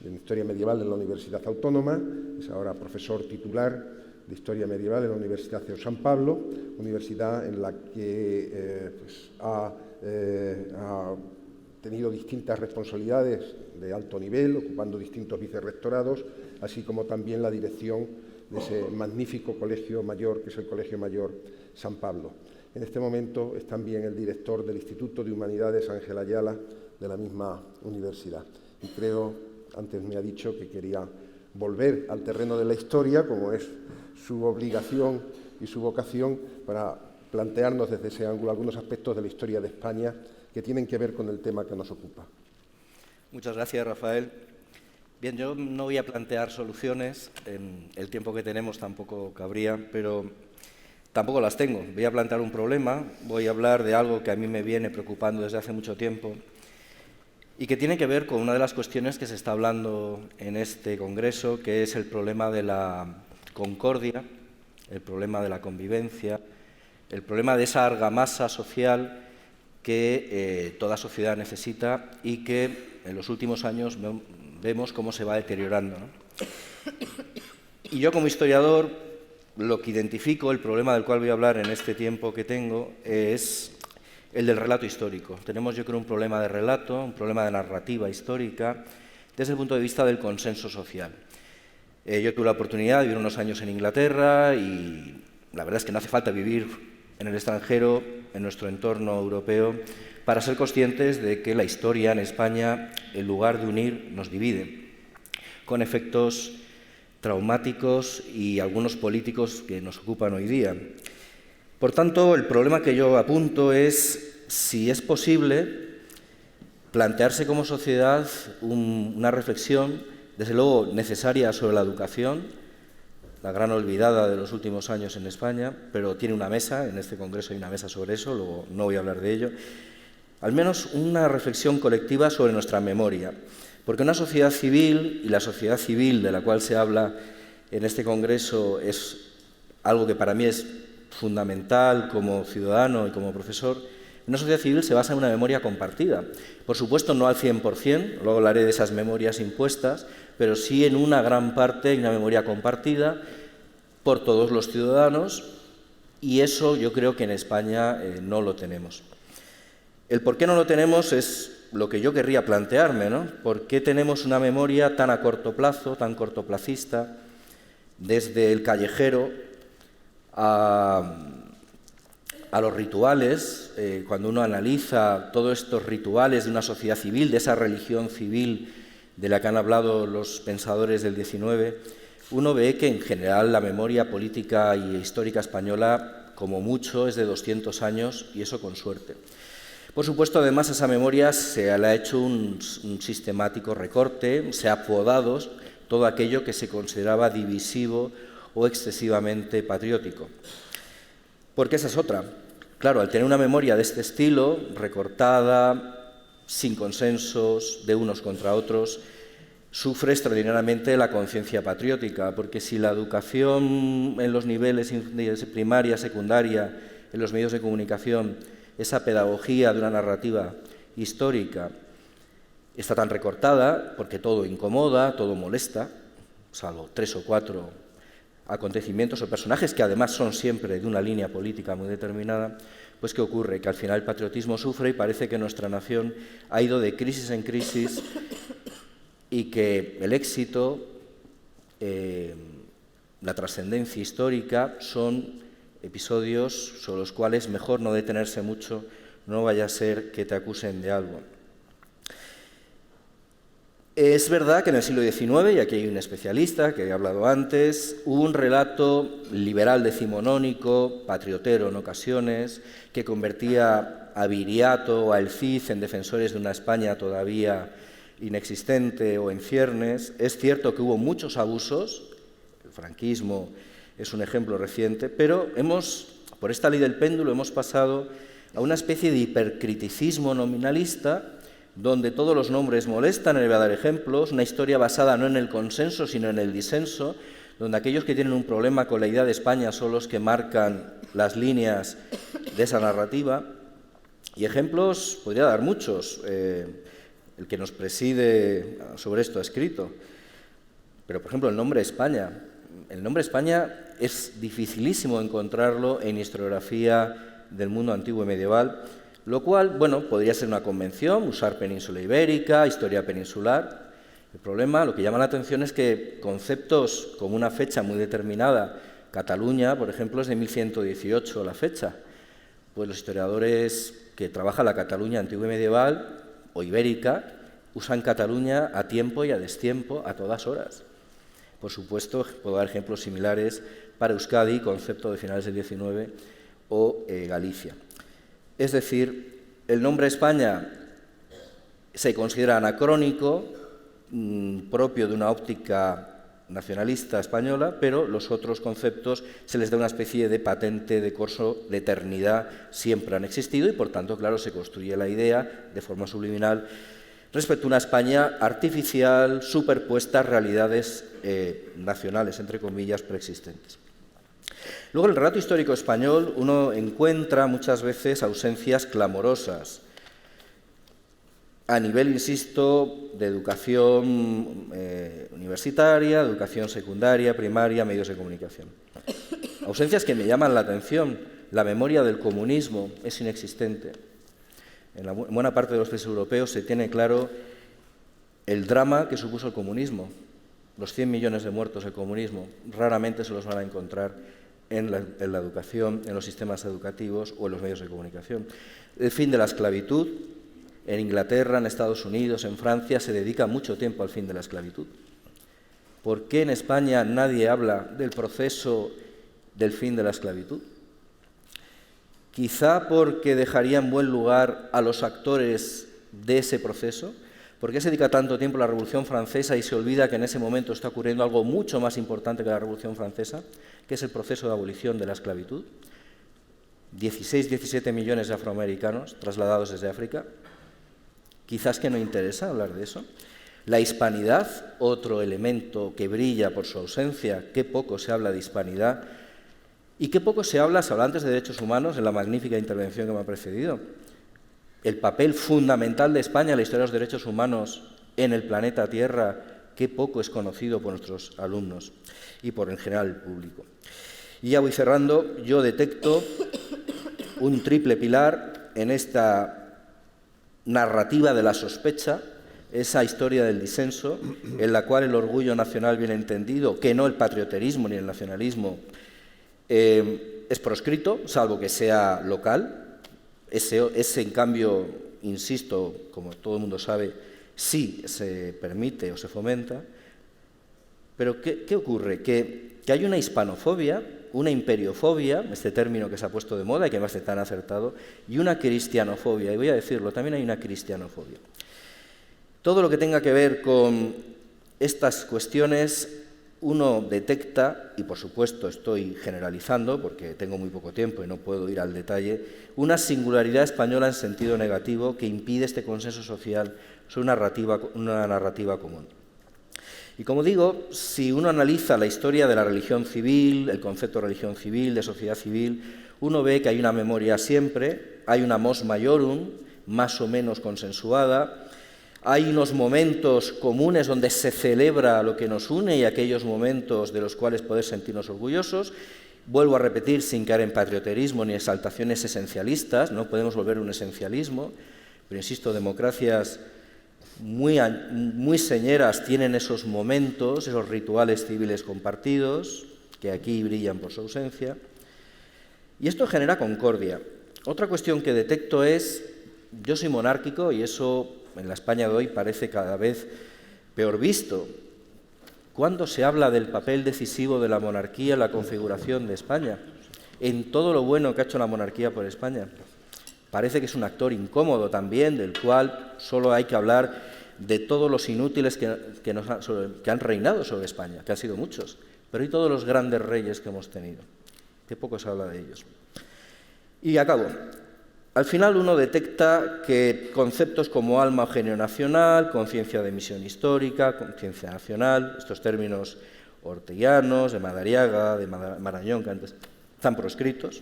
C: en Historia Medieval en la Universidad Autónoma, es ahora profesor titular de Historia Medieval en la Universidad de San Pablo, universidad en la que pues, ha tenido distintas responsabilidades de alto nivel, ocupando distintos vicerrectorados, así como también la dirección de ese magnífico colegio mayor, que es el Colegio Mayor San Pablo. En este momento es también el director del Instituto de Humanidades Ángel Ayala de la misma universidad. Y creo, antes me ha dicho que quería volver al terreno de la historia, como es su obligación y su vocación, para plantearnos desde ese ángulo algunos aspectos de la historia de España que tienen que ver con el tema que nos ocupa.
F: Muchas gracias, Rafael. Bien, yo no voy a plantear soluciones, en el tiempo que tenemos tampoco cabría, pero tampoco las tengo. Voy a plantear un problema, voy a hablar de algo que a mí me viene preocupando desde hace mucho tiempo y que tiene que ver con una de las cuestiones que se está hablando en este congreso, que es el problema de la concordia, el problema de la convivencia, el problema de esa argamasa social que toda sociedad necesita y que en los últimos años vemos cómo se va deteriorando, ¿no? Y yo como historiador lo que identifico, el problema del cual voy a hablar en este tiempo que tengo, es el del relato histórico. Tenemos, yo creo, un problema de relato, un problema de narrativa histórica, desde el punto de vista del consenso social. Yo tuve la oportunidad de vivir unos años en Inglaterra y la verdad es que no hace falta vivir en el extranjero, en nuestro entorno europeo, para ser conscientes de que la historia en España, en lugar de unir, nos divide, con efectos traumáticos y algunos políticos que nos ocupan hoy día. Por tanto, el problema que yo apunto es si es posible plantearse como sociedad una reflexión, desde luego necesaria, sobre la educación, la gran olvidada de los últimos años en España, pero tiene una mesa, en este congreso hay una mesa sobre eso, luego no voy a hablar de ello. Al menos una reflexión colectiva sobre nuestra memoria, porque una sociedad civil, y la sociedad civil de la cual se habla en este congreso es algo que para mí es fundamental como ciudadano y como profesor, una sociedad civil se basa en una memoria compartida. Por supuesto, no al 100%, luego hablaré de esas memorias impuestas, pero sí en una gran parte hay una memoria compartida por todos los ciudadanos y eso yo creo que en España no lo tenemos. El por qué no lo tenemos es lo que yo querría plantearme, ¿no? ¿Por qué tenemos una memoria tan a corto plazo, tan cortoplacista, desde el callejero a los rituales? Cuando uno analiza todos estos rituales de una sociedad civil, de esa religión civil de la que han hablado los pensadores del XIX, uno ve que en general la memoria política y histórica española, como mucho, es de 200 años, y eso con suerte. Por supuesto, además, a esa memoria se le ha hecho un sistemático recorte, se ha podado todo aquello que se consideraba divisivo o excesivamente patriótico. Porque esa es otra. Claro, al tener una memoria de este estilo, recortada, sin consensos, de unos contra otros, sufre extraordinariamente la conciencia patriótica, porque si la educación en los niveles de primaria, secundaria, en los medios de comunicación, esa pedagogía de una narrativa histórica está tan recortada, porque todo incomoda, todo molesta, salvo 3 o 4 acontecimientos o personajes que además son siempre de una línea política muy determinada, pues ¿qué ocurre? Que al final el patriotismo sufre y parece que nuestra nación ha ido de crisis en crisis y que el éxito, la trascendencia histórica son episodios sobre los cuales mejor no detenerse mucho, no vaya a ser que te acusen de algo. Es verdad que en el siglo XIX, y aquí hay un especialista que he hablado antes, hubo un relato liberal decimonónico, patriotero en ocasiones, que convertía a Viriato o a El Cid en defensores de una España todavía inexistente o en ciernes. Es cierto que hubo muchos abusos, el franquismo es un ejemplo reciente, pero por esta ley del péndulo, hemos pasado a una especie de hipercriticismo nominalista, donde todos los nombres molestan. Le voy a dar ejemplos: una historia basada no en el consenso, sino en el disenso, donde aquellos que tienen un problema con la idea de España son los que marcan las líneas de esa narrativa. Y ejemplos podría dar muchos. El que nos preside sobre esto ha escrito. Pero, por ejemplo, el nombre España. El nombre España es dificilísimo encontrarlo en historiografía del mundo antiguo y medieval, lo cual, bueno, podría ser una convención, usar península ibérica, historia peninsular. El problema, lo que llama la atención es que conceptos como una fecha muy determinada, Cataluña, por ejemplo, es de 1118 la fecha, pues los historiadores que trabajan la Cataluña antigua y medieval o ibérica usan Cataluña a tiempo y a destiempo, a todas horas. Por supuesto, puedo dar ejemplos similares para Euskadi, concepto de finales del XIX, o Galicia. Es decir, el nombre España se considera anacrónico, propio de una óptica nacionalista española, pero los otros conceptos se les da una especie de patente de corso de eternidad, siempre han existido y, por tanto, claro, se construye la idea de forma subliminal respecto a una España artificial, superpuesta a realidades nacionales, entre comillas, preexistentes. Luego, en el relato histórico español, uno encuentra muchas veces ausencias clamorosas a nivel, insisto, de educación universitaria, educación secundaria, primaria, medios de comunicación. Ausencias que me llaman la atención. La memoria del comunismo es inexistente. En buena parte de los países europeos se tiene claro el drama que supuso el comunismo. Los 100 millones de muertos del comunismo raramente se los van a encontrar en la educación, en los sistemas educativos o en los medios de comunicación. El fin de la esclavitud. En Inglaterra, en Estados Unidos, en Francia, se dedica mucho tiempo al fin de la esclavitud. ¿Por qué en España nadie habla del proceso del fin de la esclavitud? Quizá porque dejaría en buen lugar a los actores de ese proceso. ¿Por qué se dedica tanto tiempo a la Revolución Francesa y se olvida que en ese momento está ocurriendo algo mucho más importante que la Revolución Francesa, que es el proceso de abolición de la esclavitud? 16-17 millones de afroamericanos trasladados desde África. Quizás que no interesa hablar de eso. La hispanidad, otro elemento que brilla por su ausencia. Qué poco se habla de hispanidad y qué poco se habla antes de derechos humanos en la magnífica intervención que me ha precedido. El papel fundamental de España en la historia de los derechos humanos en el planeta Tierra, qué poco es conocido por nuestros alumnos y por en general el público. Y ya voy cerrando. Yo detecto un triple pilar en esta narrativa de la sospecha, esa historia del disenso, en la cual el orgullo nacional bien entendido, que no el patrioterismo ni el nacionalismo, es proscrito, salvo que sea local. Ese, en cambio, insisto, como todo el mundo sabe, sí se permite o se fomenta. Pero ¿qué ocurre? Que hay una hispanofobia, una imperiofobia, este término que se ha puesto de moda y que me hace tan acertado, y una cristianofobia. Y voy a decirlo, también hay una cristianofobia. Todo lo que tenga que ver con estas cuestiones, uno detecta, y por supuesto estoy generalizando porque tengo muy poco tiempo y no puedo ir al detalle, una singularidad española en sentido negativo que impide este consenso social sobre una narrativa común. Y como digo, si uno analiza la historia de la religión civil, el concepto de religión civil, de sociedad civil, uno ve que hay una memoria siempre, hay una mos maiorum, más o menos consensuada, hay unos momentos comunes donde se celebra lo que nos une y aquellos momentos de los cuales poder sentirnos orgullosos. Vuelvo a repetir, sin caer en patrioterismo ni exaltaciones esencialistas, no podemos volver a un esencialismo, pero insisto, democracias muy señeras tienen esos momentos, esos rituales civiles compartidos, que aquí brillan por su ausencia, y esto genera concordia. Otra cuestión que detecto es, yo soy monárquico y eso en la España de hoy parece cada vez peor visto. ¿Cuándo se habla del papel decisivo de la monarquía en la configuración de España? En todo lo bueno que ha hecho la monarquía por España. Parece que es un actor incómodo también, del cual solo hay que hablar de todos los inútiles que han reinado sobre España, que han sido muchos, pero y todos los grandes reyes que hemos tenido. Qué poco se habla de ellos. Y acabo. Al final uno detecta que conceptos como alma o genio nacional, conciencia de misión histórica, conciencia nacional, estos términos orteguianos, de Madariaga, de Marañón, que antes están proscritos,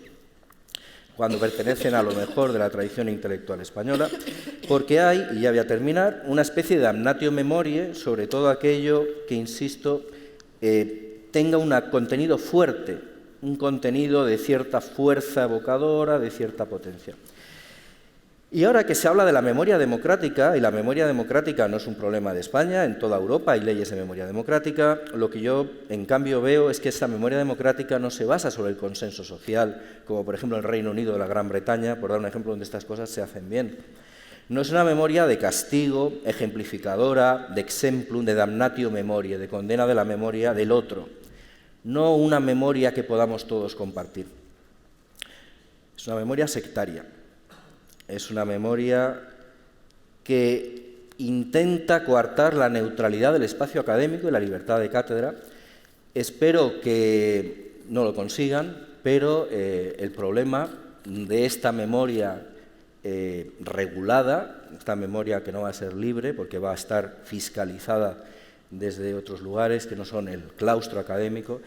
F: cuando pertenecen a lo mejor de la tradición intelectual española, porque hay, y ya voy a terminar, una especie de damnatio memoriae sobre todo aquello que, insisto, tenga un contenido fuerte, un contenido de cierta fuerza evocadora, de cierta potencia. Y ahora que se habla de la memoria democrática, y la memoria democrática no es un problema de España, en toda Europa hay leyes de memoria democrática, lo que yo en cambio veo es que esa memoria democrática no se basa sobre el consenso social, como por ejemplo en el Reino Unido o la Gran Bretaña, por dar un ejemplo donde estas cosas se hacen bien. No es una memoria de castigo, ejemplificadora, de exemplum, de damnatio memoriae, de condena de la memoria del otro, no una memoria que podamos todos compartir. Es una memoria sectaria. Es una memoria que intenta coartar la neutralidad del espacio académico y la libertad de cátedra. Espero que no lo consigan, pero el problema de esta memoria regulada, esta memoria que no va a ser libre porque va a estar fiscalizada desde otros lugares que no son el claustro académico,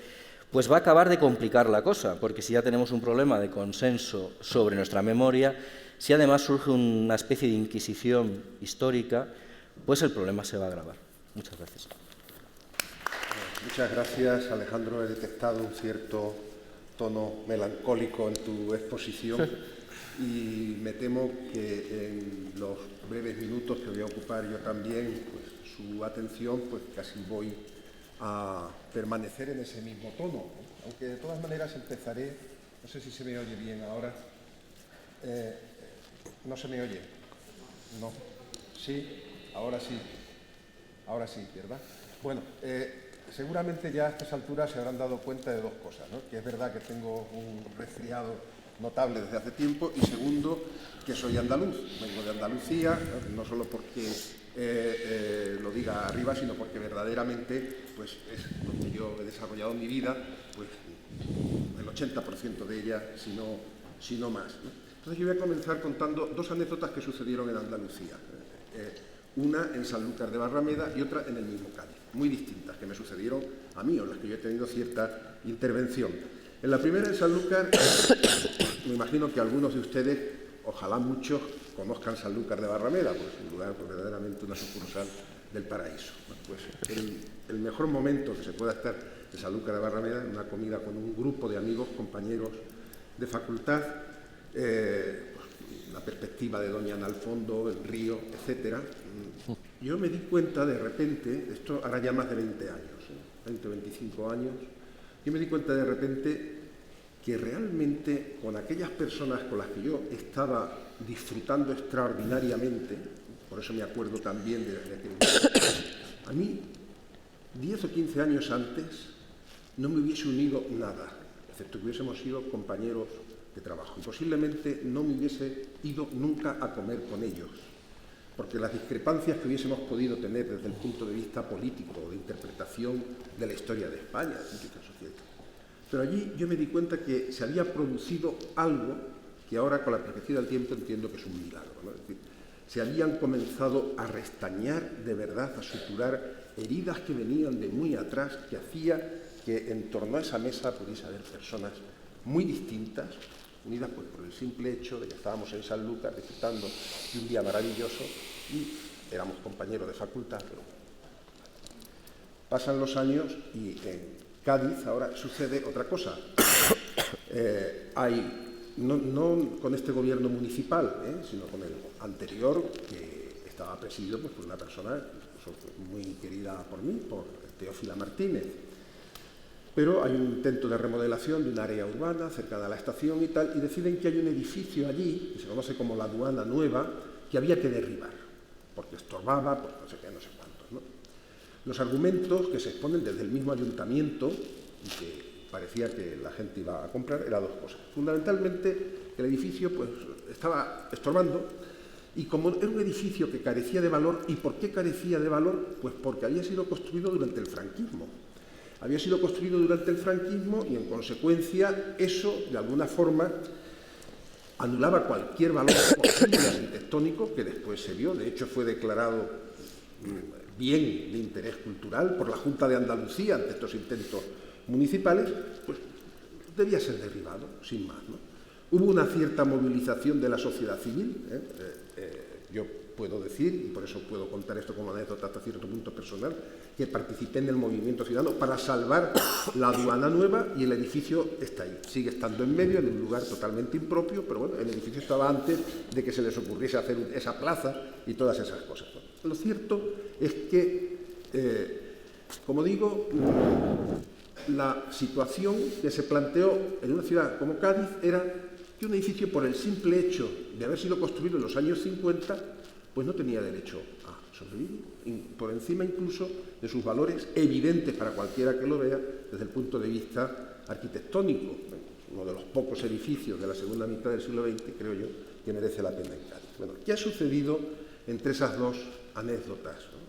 F: pues va a acabar de complicar la cosa, porque si ya tenemos un problema de consenso sobre nuestra memoria, si además surge una especie de inquisición histórica, pues el problema se va a agravar. Muchas gracias.
C: Muchas gracias, Alejandro. He detectado un cierto tono melancólico en tu exposición y me temo que en los breves minutos que voy a ocupar yo también, pues, su atención, pues casi voy a permanecer en ese mismo tono, aunque de todas maneras empezaré, no sé si se me oye bien ahora. ¿No se me oye? No. ¿Sí? Ahora sí. Ahora sí, ¿verdad? Bueno, seguramente ya a estas alturas se habrán dado cuenta de dos cosas, ¿no? Que es verdad que tengo un resfriado notable desde hace tiempo y segundo, que soy andaluz. Vengo de Andalucía, no solo porque lo diga arriba, sino porque verdaderamente pues, es donde yo he desarrollado mi vida, pues el 80% de ella, si no más, ¿no? Entonces yo voy a comenzar contando dos anécdotas que sucedieron en Andalucía. Una en Sanlúcar de Barrameda y otra en el mismo Cádiz, muy distintas, que me sucedieron a mí o en las que yo he tenido cierta intervención. En la primera en Sanlúcar, me imagino que algunos de ustedes, ojalá muchos, conozcan Sanlúcar de Barrameda, pues es un lugar pues, verdaderamente una sucursal del paraíso. Bueno, pues el mejor momento que se pueda estar de Sanlúcar de Barrameda, en una comida con un grupo de amigos, compañeros de facultad, la perspectiva de Doña Ana al fondo, el río, etcétera. Yo me di cuenta de repente, esto hará ya más de 20 años, 20 o 25 años, yo me di cuenta de repente que realmente con aquellas personas con las que yo estaba disfrutando extraordinariamente, por eso me acuerdo también de aquel... A mí, 10 o 15 años antes, no me hubiese unido nada, excepto que hubiésemos sido compañeros de trabajo. Y posiblemente no me hubiese ido nunca a comer con ellos, porque las discrepancias que hubiésemos podido tener desde el punto de vista político, de interpretación de la historia de España, pero allí yo me di cuenta que se había producido algo que ahora, con la perspectiva del tiempo, entiendo que es un milagro, ¿no? Es decir, se habían comenzado a restañar de verdad, a suturar heridas que venían de muy atrás, que hacía que en torno a esa mesa pudiese haber personas muy distintas, unidas pues por el simple hecho de que estábamos en Sanlúcar disfrutando de un día maravilloso y éramos compañeros de facultad. Pero pasan los años y en Cádiz ahora sucede otra cosa. No con este gobierno municipal, sino con el anterior, que estaba presidido pues, por una persona muy querida por mí, por Teófila Martínez. Pero hay un intento de remodelación de un área urbana cerca de la estación y tal, y deciden que hay un edificio allí, que se conoce como la Aduana Nueva, que había que derribar, porque estorbaba, pues no sé qué, no sé cuántos, ¿no? Los argumentos que se exponen desde el mismo ayuntamiento, y que parecía que la gente iba a comprar, eran dos cosas. Fundamentalmente, el edificio pues, estaba estorbando, y como era un edificio que carecía de valor, ¿y por qué carecía de valor? Pues porque había sido construido durante el franquismo. Había sido construido durante el franquismo y, en consecuencia, eso, de alguna forma, anulaba cualquier valor posible arquitectónico que después se vio. De hecho, fue declarado bien de interés cultural por la Junta de Andalucía ante estos intentos municipales, pues debía ser derribado, sin más, ¿no? Hubo una cierta movilización de la sociedad civil, yo puedo decir, y por eso puedo contar esto como anécdota hasta cierto punto personal, que participé en el movimiento ciudadano para salvar la Aduana Nueva y el edificio está ahí. Sigue estando en medio, en un lugar totalmente impropio, pero bueno, el edificio estaba antes de que se les ocurriese hacer esa plaza y todas esas cosas, ¿no? Lo cierto es que, como digo, la situación que se planteó en una ciudad como Cádiz era que un edificio, por el simple hecho de haber sido construido en los años 50, pues no tenía derecho a sobrevivir, por encima incluso de sus valores evidentes para cualquiera que lo vea desde el punto de vista arquitectónico. Uno de los pocos edificios de la segunda mitad del siglo XX, creo yo, que merece la pena en Cádiz. Bueno, ¿qué ha sucedido entre esas dos anécdotas, ¿no?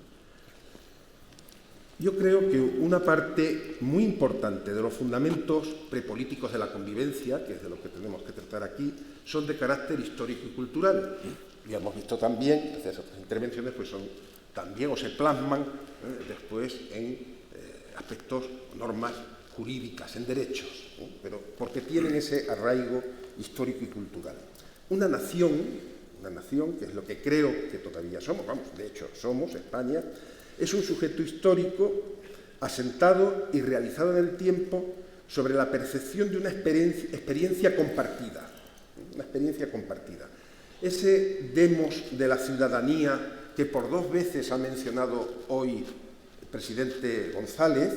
C: Yo creo que una parte muy importante de los fundamentos prepolíticos de la convivencia, que es de lo que tenemos que tratar aquí, son de carácter histórico y cultural. Y hemos visto también, desde esas intervenciones, pues son también o se plasman después en aspectos, normas jurídicas, en derechos, pero porque tienen ese arraigo histórico y cultural. Una nación, que es lo que creo que todavía somos, vamos, de hecho somos, España, es un sujeto histórico asentado y realizado en el tiempo sobre la percepción de una experiencia compartida. Una experiencia compartida. Ese demos de la ciudadanía que por 2 veces ha mencionado hoy el presidente González,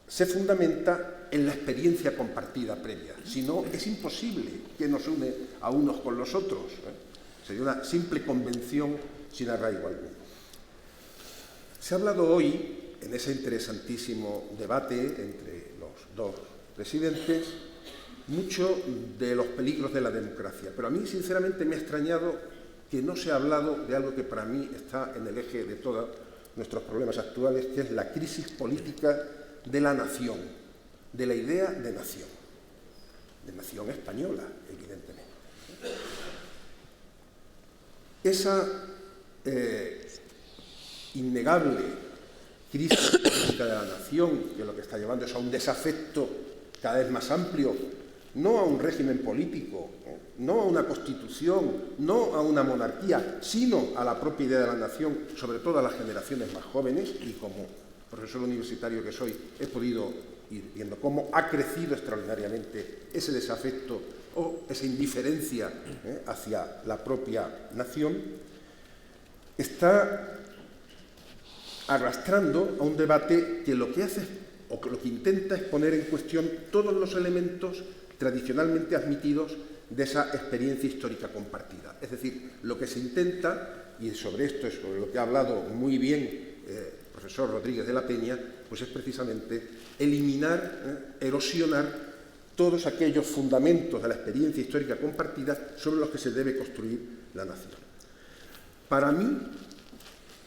C: se fundamenta en la experiencia compartida previa. Si no, es imposible que nos une a unos con los otros. Sería una simple convención sin arraigo alguno. Se ha hablado hoy, en ese interesantísimo debate entre los dos presidentes, mucho de los peligros de la democracia, pero a mí sinceramente me ha extrañado que no se ha hablado de algo que para mí está en el eje de todos nuestros problemas actuales, que es la crisis política de la nación, de la idea de nación española, evidentemente. Esa innegable crisis política de la nación, que lo que está llevando es a un desafecto cada vez más amplio, no a un régimen político, no a una constitución, no a una monarquía, sino a la propia idea de la nación, sobre todo a las generaciones más jóvenes, y como profesor universitario que soy, he podido ir viendo cómo ha crecido extraordinariamente ese desafecto o esa indiferencia hacia la propia nación, está arrastrando a un debate que lo que hace o que lo que intenta es poner en cuestión todos los elementos tradicionalmente admitidos de esa experiencia histórica compartida. Es decir, lo que se intenta, y sobre esto es sobre lo que ha hablado muy bien el profesor Rodríguez de la Peña, pues es precisamente eliminar, erosionar todos aquellos fundamentos de la experiencia histórica compartida sobre los que se debe construir la nación. Para mí,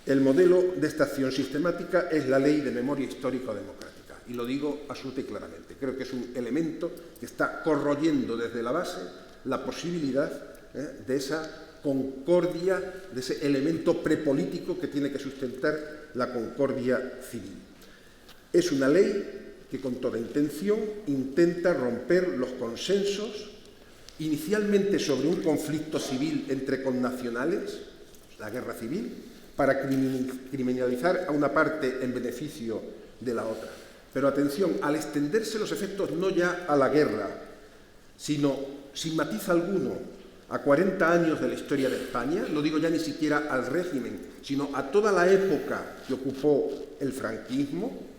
C: el modelo de esta acción sistemática es la Ley de Memoria Histórico-Democrática, y lo digo absoluta y claramente. Creo que es un elemento que está corroyendo desde la base la posibilidad de esa concordia, de ese elemento prepolítico que tiene que sustentar la concordia civil. Es una ley que con toda intención intenta romper los consensos, inicialmente sobre un conflicto civil entre connacionales, la guerra civil, para criminalizar a una parte en beneficio de la otra. Pero atención, al extenderse los efectos no ya a la guerra, sino, sin matiz alguno, a 40 años de la historia de España, no digo ya ni siquiera al régimen, sino a toda la época que ocupó el franquismo,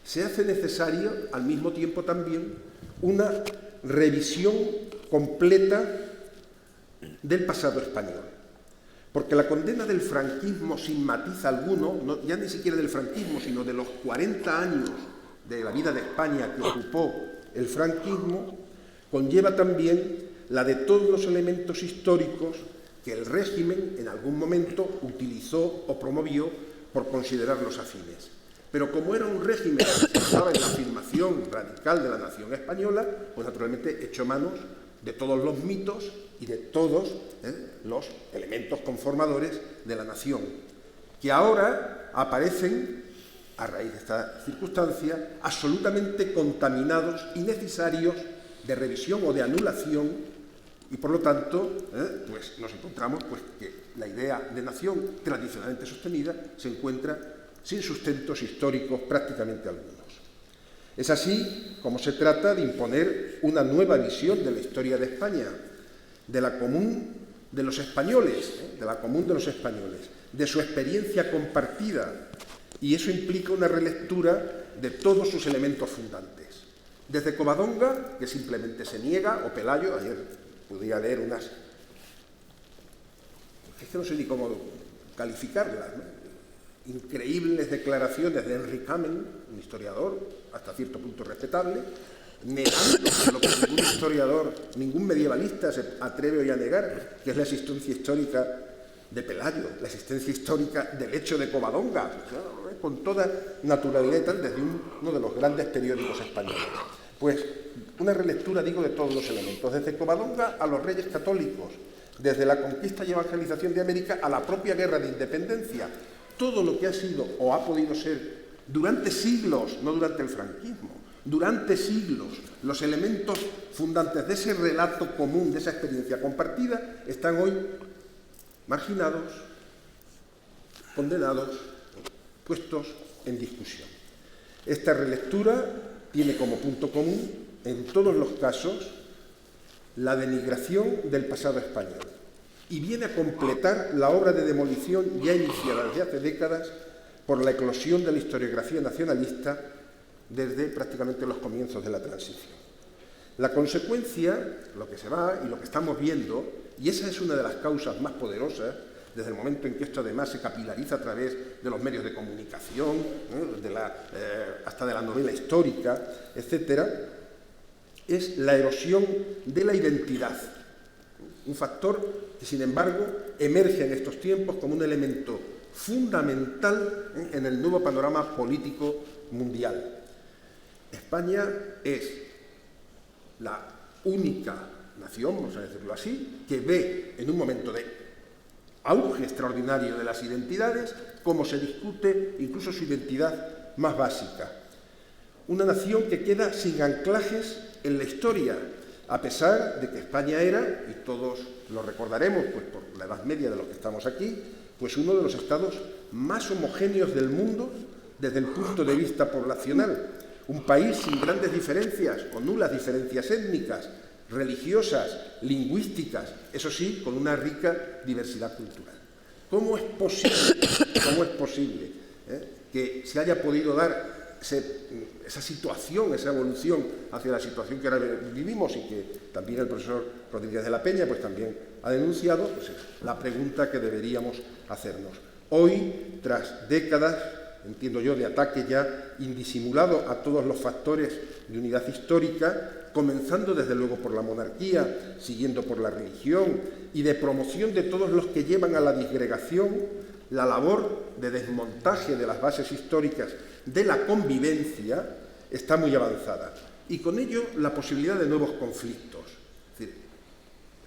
C: se hace necesario, al mismo tiempo también, una revisión completa del pasado español. Porque la condena del franquismo sin matiz alguno, no, ya ni siquiera del franquismo, sino de los 40 años de la vida de España que ocupó el franquismo, conlleva también la de todos los elementos históricos que el régimen en algún momento utilizó o promovió por considerarlos afines. Pero como era un régimen que estaba en la afirmación radical de la nación española, pues naturalmente echó manos de todos los mitos y de todos los elementos conformadores de la nación, que ahora aparecen, a raíz de esta circunstancia, absolutamente contaminados y necesarios de revisión o de anulación, y por lo tanto pues nos encontramos pues, que la idea de nación tradicionalmente sostenida se encuentra sin sustentos históricos prácticamente algunos. Es así como se trata de imponer una nueva visión de la historia de España, de la común de los españoles, de su experiencia compartida, y eso implica una relectura de todos sus elementos fundantes. Desde Covadonga, que simplemente se niega, o Pelayo, ayer podía leer unas... Es que no sé ni cómo calificarlas, ¿no? Increíbles declaraciones de Henry Kamen, un historiador hasta cierto punto respetable, negando lo que ningún historiador, ningún medievalista se atreve hoy a negar, que es la existencia histórica de Pelayo, la existencia histórica del hecho de Covadonga, con toda naturalidad y tal, desde uno de los grandes periódicos españoles. Pues una relectura, digo, de todos los elementos, desde Covadonga a los reyes católicos, desde la conquista y evangelización de América a la propia guerra de independencia, todo lo que ha sido o ha podido ser durante siglos, no durante el franquismo, durante siglos, los elementos fundantes de ese relato común, de esa experiencia compartida, están hoy marginados, condenados, puestos en discusión. Esta relectura tiene como punto común, en todos los casos, la denigración del pasado español y viene a completar la obra de demolición ya iniciada desde hace décadas por la eclosión de la historiografía nacionalista desde prácticamente los comienzos de la transición. La consecuencia, lo que se va y lo que estamos viendo, y esa es una de las causas más poderosas, desde el momento en que esto además se capilariza a través de los medios de comunicación, hasta de la novela histórica, etc., es la erosión de la identidad. Un factor que, sin embargo, emerge en estos tiempos como un elemento fundamental en el nuevo panorama político mundial. España es la única nación, vamos a decirlo así, que ve en un momento de auge extraordinario de las identidades cómo se discute incluso su identidad más básica. Una nación que queda sin anclajes en la historia, a pesar de que España era, y todos lo recordaremos pues por la Edad Media de los que estamos aquí, pues uno de los estados más homogéneos del mundo desde el punto de vista poblacional. Un país sin grandes diferencias o nulas diferencias étnicas, religiosas, lingüísticas, eso sí, con una rica diversidad cultural. ¿Cómo es posible que se haya podido dar esa situación, esa evolución hacia la situación que ahora vivimos y que también el profesor Rodríguez de la Peña pues también ha denunciado? Pues es la pregunta que deberíamos hacernos. Hoy, tras décadas, entiendo yo, de ataque ya indisimulado a todos los factores de unidad histórica, comenzando desde luego por la monarquía, siguiendo por la religión y de promoción de todos los que llevan a la disgregación, la labor de desmontaje de las bases históricas de la convivencia está muy avanzada. Y con ello la posibilidad de nuevos conflictos. Es decir,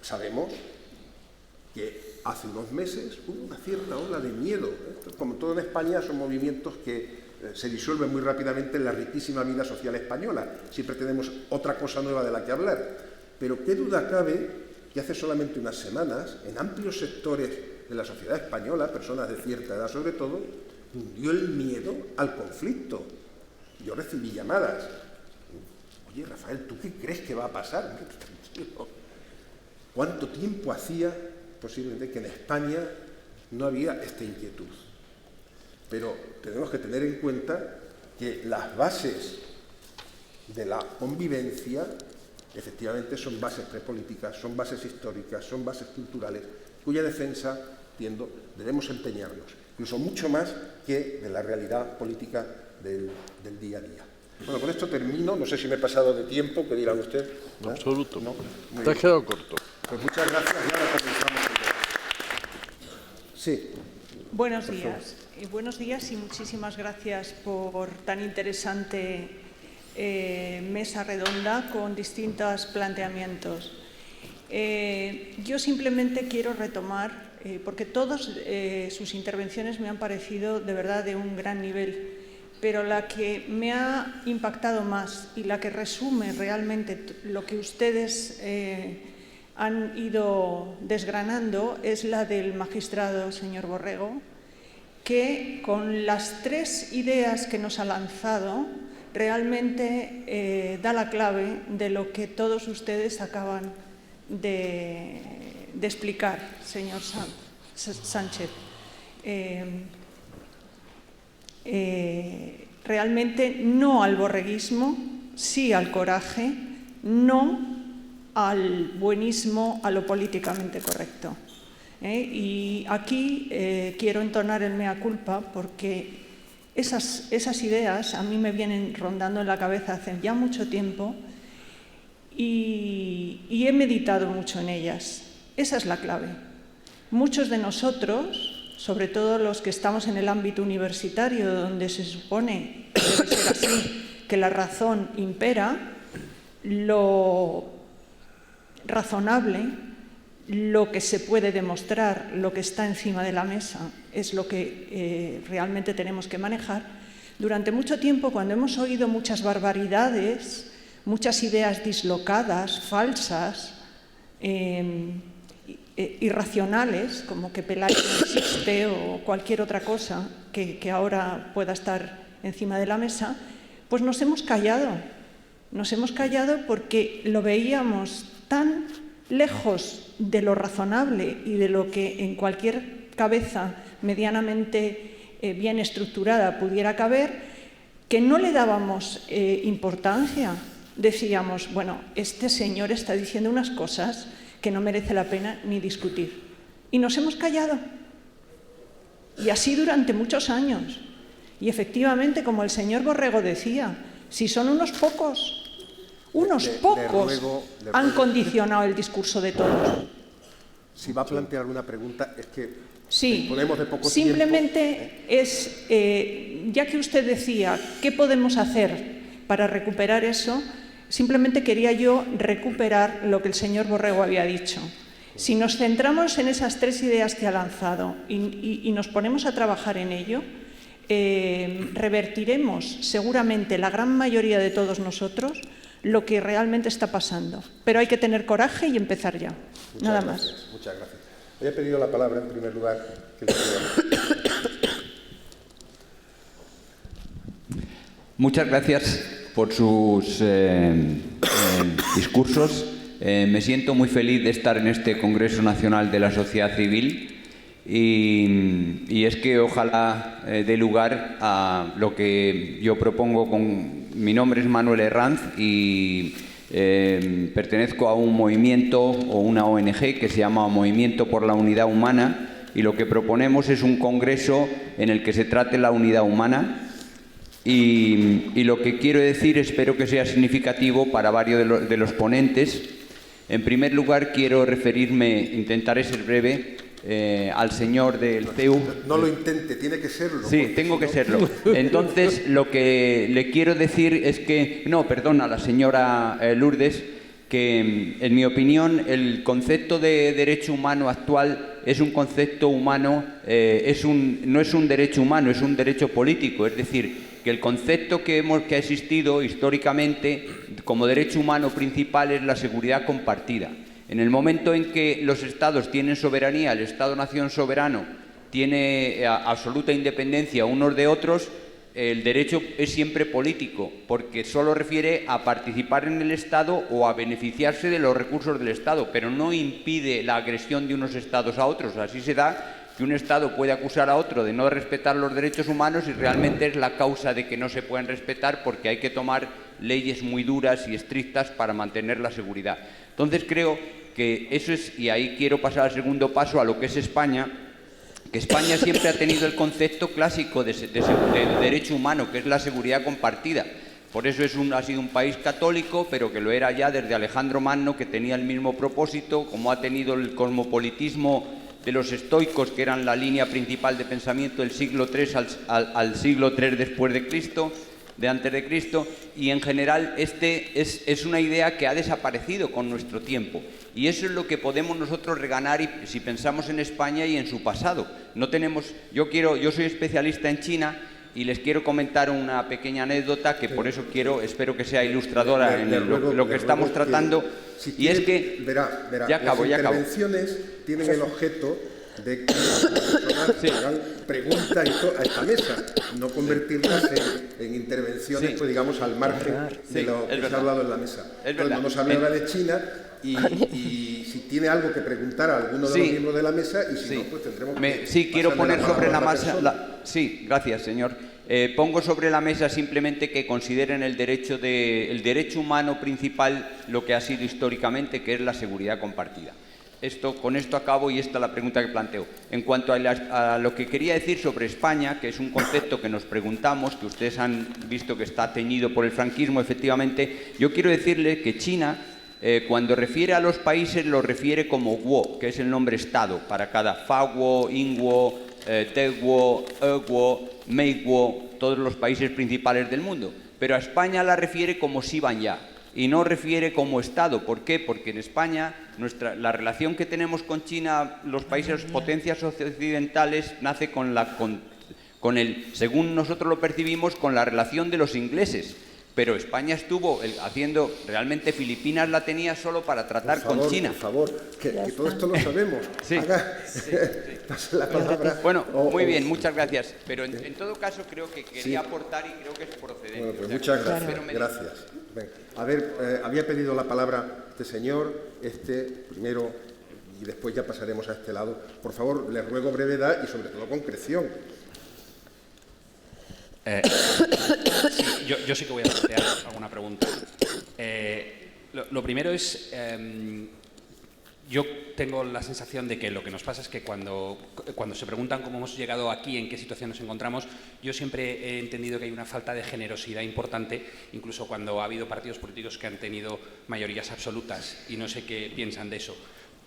C: sabemos que hace unos meses hubo una cierta ola de miedo. Como todo en España, son movimientos que se disuelven muy rápidamente en la riquísima vida social española. Siempre tenemos otra cosa nueva de la que hablar. Pero qué duda cabe que hace solamente unas semanas, en amplios sectores de la sociedad española, personas de cierta edad sobre todo, hundió el miedo al conflicto. Yo recibí llamadas. Oye, Rafael, ¿tú qué crees que va a pasar? Tranquilo. ¿Cuánto tiempo hacía posiblemente que en España no había esta inquietud? Pero tenemos que tener en cuenta que las bases de la convivencia efectivamente son bases prepolíticas, son bases históricas, son bases culturales, cuya defensa, entiendo, debemos empeñarnos, incluso mucho más que de la realidad política del día a día. Bueno, con esto termino, no sé si me he pasado de tiempo, ¿qué dirán ustedes?
D: ¿No? Absoluto.
C: No.
D: Te has quedado corto.
C: Pues muchas gracias y ahora comenzamos. Sí.
G: Buenos días. Buenos días y muchísimas gracias por tan interesante mesa redonda con distintos planteamientos. Yo simplemente quiero retomar, porque todas sus intervenciones me han parecido de verdad de un gran nivel, pero la que me ha impactado más y la que resume realmente lo que ustedes han ido desgranando es la del magistrado señor Borrego, que con las tres ideas que nos ha lanzado realmente da la clave de lo que todos ustedes acaban de explicar, señor Sánchez. Realmente no al borreguismo, sí al coraje, no al buenismo, a lo políticamente correcto. Y aquí quiero entonar el mea culpa porque esas ideas a mí me vienen rondando en la cabeza hace ya mucho tiempo y he meditado mucho en ellas. Esa es la clave. Muchos de nosotros, sobre todo los que estamos en el ámbito universitario, donde se supone que debe ser así, que la razón impera, lo razonable, lo que se puede demostrar, lo que está encima de la mesa, es lo que realmente tenemos que manejar. Durante mucho tiempo, cuando hemos oído muchas barbaridades, muchas ideas dislocadas, falsas, irracionales, como que Pelayo no existe o cualquier otra cosa que ahora pueda estar encima de la mesa, pues nos hemos callado. Nos hemos callado porque lo veíamos tan lejos de lo razonable y de lo que en cualquier cabeza medianamente bien estructurada pudiera caber, que no le dábamos importancia. Decíamos, bueno, este señor está diciendo unas cosas que no merece la pena ni discutir. Y nos hemos callado. Y así durante muchos años. Y efectivamente, como el señor Borrego decía, si son unos pocos han condicionado el discurso de todos.
C: Si va a plantear alguna pregunta, es que
G: sí,
C: ponemos de poco
G: simplemente
C: tiempo,
G: es, ya que usted decía, ¿qué podemos hacer para recuperar eso? Simplemente quería yo recuperar lo que el señor Borrego había dicho. Si nos centramos en esas tres ideas que ha lanzado y nos ponemos a trabajar en ello, revertiremos seguramente la gran mayoría de todos nosotros lo que realmente está pasando. Pero hay que tener coraje y empezar ya. Nada más.
C: Muchas gracias. Hoy he pedido la palabra en primer lugar.
H: Muchas gracias por sus discursos. Me siento muy feliz de estar en este Congreso Nacional de la Sociedad Civil y es que ojalá dé lugar a lo que yo propongo. Mi nombre es Manuel Herranz y pertenezco a un movimiento o una ONG que se llama Movimiento por la Unidad Humana, y lo que proponemos es un congreso en el que se trate la unidad humana. Y lo que quiero decir, espero que sea significativo para varios de los ponentes. En primer lugar, quiero referirme, intentaré ser breve, al señor del CEU.
C: No lo intente, tiene que serlo.
H: Sí, tengo que serlo. Entonces, lo que le quiero decir es que... No, perdón, a la señora Lourdes, que en mi opinión el concepto de derecho humano actual es un concepto humano, no es un derecho humano, es un derecho político. Es decir, que el concepto que ha existido históricamente como derecho humano principal es la seguridad compartida. En el momento en que los Estados tienen soberanía, el Estado-nación soberano tiene absoluta independencia unos de otros, el derecho es siempre político, porque solo refiere a participar en el Estado o a beneficiarse de los recursos del Estado, pero no impide la agresión de unos Estados a otros. Así se da que un Estado puede acusar a otro de no respetar los derechos humanos y realmente es la causa de que no se puedan respetar, porque hay que tomar leyes muy duras y estrictas para mantener la seguridad. Entonces creo que eso es, y ahí quiero pasar al segundo paso, a lo que es España, que España siempre ha tenido el concepto clásico de derecho humano, que es la seguridad compartida. Por eso ha sido un país católico, pero que lo era ya desde Alejandro Magno, que tenía el mismo propósito, como ha tenido el cosmopolitismo de los estoicos, que eran la línea principal de pensamiento del siglo III al siglo III después de Cristo, de antes de Cristo, y en general es una idea que ha desaparecido con nuestro tiempo. Y eso es lo que podemos nosotros reganar si pensamos en España y en su pasado. Yo soy especialista en China y les quiero comentar una pequeña anécdota que por eso espero que sea ilustradora en lo que estamos tratando. Y es que...
C: Verá,
H: ya acabo.
C: Las intervenciones tienen el objeto de que las personas hagan preguntas a esta mesa, no convertirlas en intervenciones, pues digamos, al margen de lo que se ha hablado en la mesa. Entonces, vamos a hablar ahora de China y si tiene algo que preguntar a alguno de los miembros de la mesa, y si no, pues tendremos que...
H: Sí, quiero poner sobre la mesa... Sí, gracias, señor. Pongo sobre la mesa simplemente que consideren el derecho humano principal lo que ha sido históricamente, que es la seguridad compartida. Con esto acabo y esta es la pregunta que planteo. En cuanto a lo que quería decir sobre España, que es un concepto que nos preguntamos, que ustedes han visto que está teñido por el franquismo, efectivamente, yo quiero decirle que China, cuando refiere a los países, lo refiere como Guo, que es el nombre Estado, para cada Faguo, Inguo, Teguo, Eguo, Meiguo, todos los países principales del mundo. Pero a España la refiere como Xibanya, y no refiere como Estado. ¿Por qué? Porque en España la relación que tenemos con China, los países potencias occidentales, nace según nosotros lo percibimos, con la relación de los ingleses. Pero España estuvo haciendo, realmente Filipinas la tenía solo para tratar con China.
C: Por favor, que todo esto lo sabemos.
H: Sí.
C: Pase la palabra.
H: Bueno, muy bien, muchas gracias. Pero en todo caso creo que quería aportar y creo que es procedente.
C: Bueno, pues muchas gracias. Gracias. Venga. A ver, había pedido la palabra este señor, primero, y después ya pasaremos a este lado. Por favor, les ruego brevedad y sobre todo concreción.
I: Sí, yo sí que voy a plantear alguna pregunta. Lo primero es, yo tengo la sensación de que lo que nos pasa es que cuando se preguntan cómo hemos llegado aquí, en qué situación nos encontramos, yo siempre he entendido que hay una falta de generosidad importante, incluso cuando ha habido partidos políticos que han tenido mayorías absolutas, y no sé qué piensan de eso.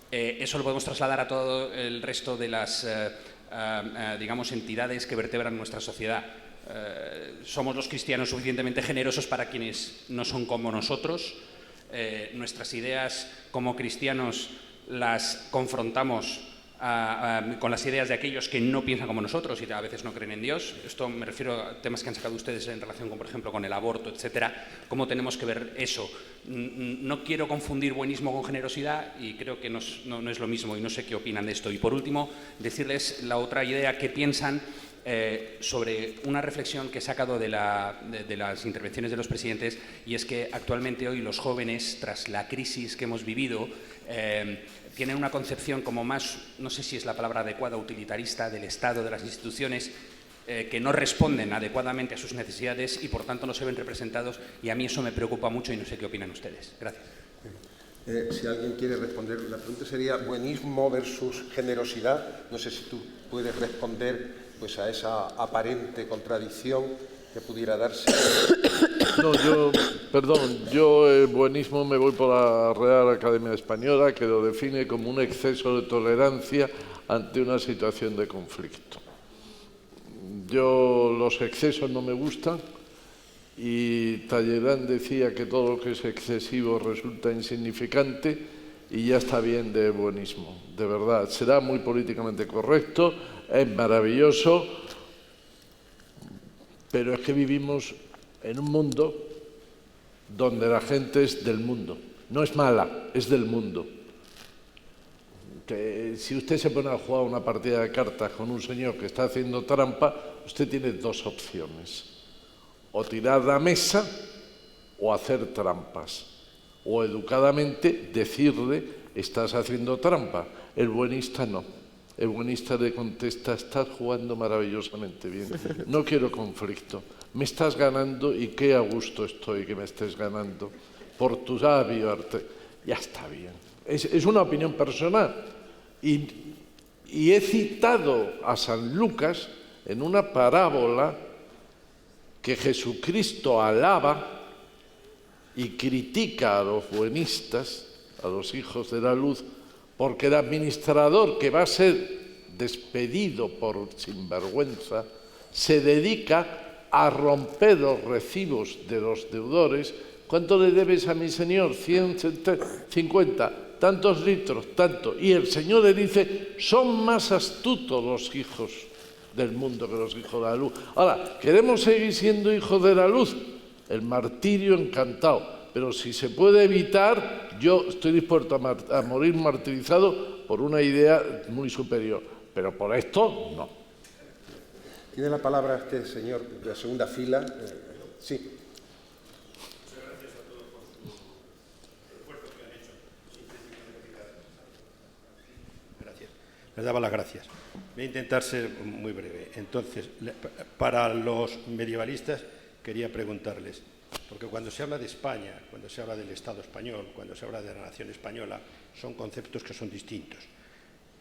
I: Eso lo podemos trasladar a todo el resto de las, digamos, entidades que vertebran nuestra sociedad. Somos los cristianos suficientemente generosos para quienes no son como nosotros. Nuestras ideas como cristianos las confrontamos con las ideas de aquellos que no piensan como nosotros y a veces no creen en Dios. Esto me refiero a temas que han sacado ustedes en relación con, por ejemplo, con el aborto, etcétera. ¿Cómo tenemos que ver eso? No quiero confundir buenismo con generosidad y creo que no es lo mismo y no sé qué opinan de esto. Y por último, decirles la otra idea que piensan sobre una reflexión que he sacado de las intervenciones de los presidentes, y es que actualmente hoy los jóvenes, tras la crisis que hemos vivido, tienen una concepción como más, no sé si es la palabra adecuada, utilitarista del Estado, de las instituciones, que no responden adecuadamente a sus necesidades y por tanto no se ven representados, y a mí eso me preocupa mucho y no sé qué opinan ustedes. Gracias.
C: Si alguien quiere responder, la pregunta sería buenismo versus generosidad. No sé si tú puedes responder pues, a esa aparente contradicción que pudiera darse.
D: No, yo el buenismo me voy por la Real Academia Española, que lo define como un exceso de tolerancia ante una situación de conflicto. Los excesos no me gustan, y Talleyrand decía que todo lo que es excesivo resulta insignificante, y ya está bien de buenismo, de verdad. Será muy políticamente correcto, es maravilloso, pero es que vivimos en un mundo donde la gente es del mundo. No es mala, es del mundo. Que si usted se pone a jugar una partida de cartas con un señor que está haciendo trampa, usted tiene dos opciones: o tirar la mesa o hacer trampas, o educadamente decirle estás haciendo trampa. El buenista no. El buenista le contesta, estás jugando maravillosamente bien, no quiero conflicto, me estás ganando y qué a gusto estoy que me estés ganando por tu sabio arte. Ya está bien. Es una opinión personal. Y he citado a San Lucas en una parábola que Jesucristo alaba y critica a los buenistas, a los hijos de la luz, porque el administrador que va a ser despedido por sinvergüenza se dedica a romper los recibos de los deudores. ¿Cuánto le debes a mi señor? 150, tantos litros, tanto. Y el Señor le dice, son más astutos los hijos del mundo que los hijos de la luz. Ahora, ¿queremos seguir siendo hijos de la luz? El martirio, encantado. Pero si se puede evitar, yo estoy dispuesto a morir martirizado por una idea muy superior. Pero por esto, no.
C: Tiene la palabra este señor de la segunda fila. Sí.
J: Gracias. Les daba las gracias. Voy a intentar ser muy breve. Entonces, para los medievalistas, quería preguntarles, porque cuando se habla de España, cuando se habla del Estado español, cuando se habla de la nación española, son conceptos que son distintos.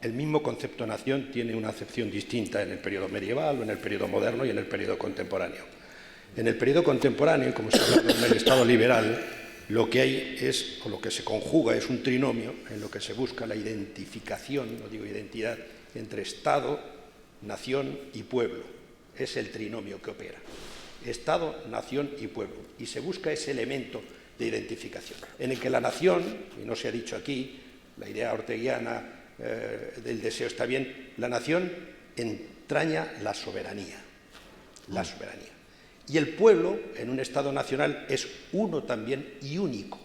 J: El mismo concepto nación tiene una acepción distinta en el periodo medieval, o en el periodo moderno y en el periodo contemporáneo. En el periodo contemporáneo, como se ha hablado en el Estado liberal, lo que hay es, o lo que se conjuga es un trinomio en lo que se busca la identificación, no digo identidad, entre Estado, nación y pueblo. Es el trinomio que opera. Estado, nación y pueblo. Y se busca ese elemento de identificación, en el que la nación, y no se ha dicho aquí, la idea orteguiana del deseo está bien, la nación entraña la soberanía. La soberanía. Y el pueblo, en un Estado nacional, es uno también y único.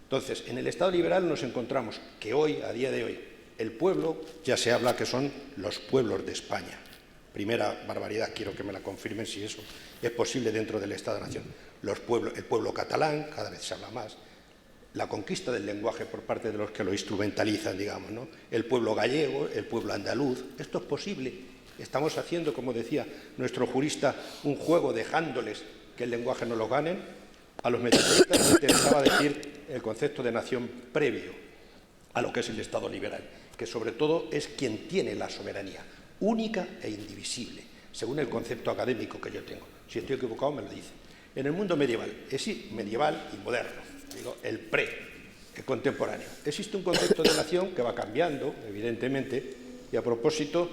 J: Entonces, en el Estado liberal nos encontramos que hoy, a día de hoy, el pueblo, ya se habla que son los pueblos de España. Primera barbaridad, quiero que me la confirmen si eso es posible dentro del Estado-Nación. El pueblo catalán, cada vez se habla más. La conquista del lenguaje por parte de los que lo instrumentalizan, digamos, ¿no? El pueblo gallego, el pueblo andaluz. Esto es posible. Estamos haciendo, como decía nuestro jurista, un juego dejándoles que el lenguaje no lo ganen. A los medievalistas les interesaba decir el concepto de nación previo a lo que es el Estado liberal, que sobre todo es quien tiene la soberanía, única e indivisible, según el concepto académico que yo tengo. Si estoy equivocado, me lo dice. En el mundo medieval, medieval y moderno, digo, el contemporáneo, existe un concepto de nación que va cambiando, evidentemente, y a propósito,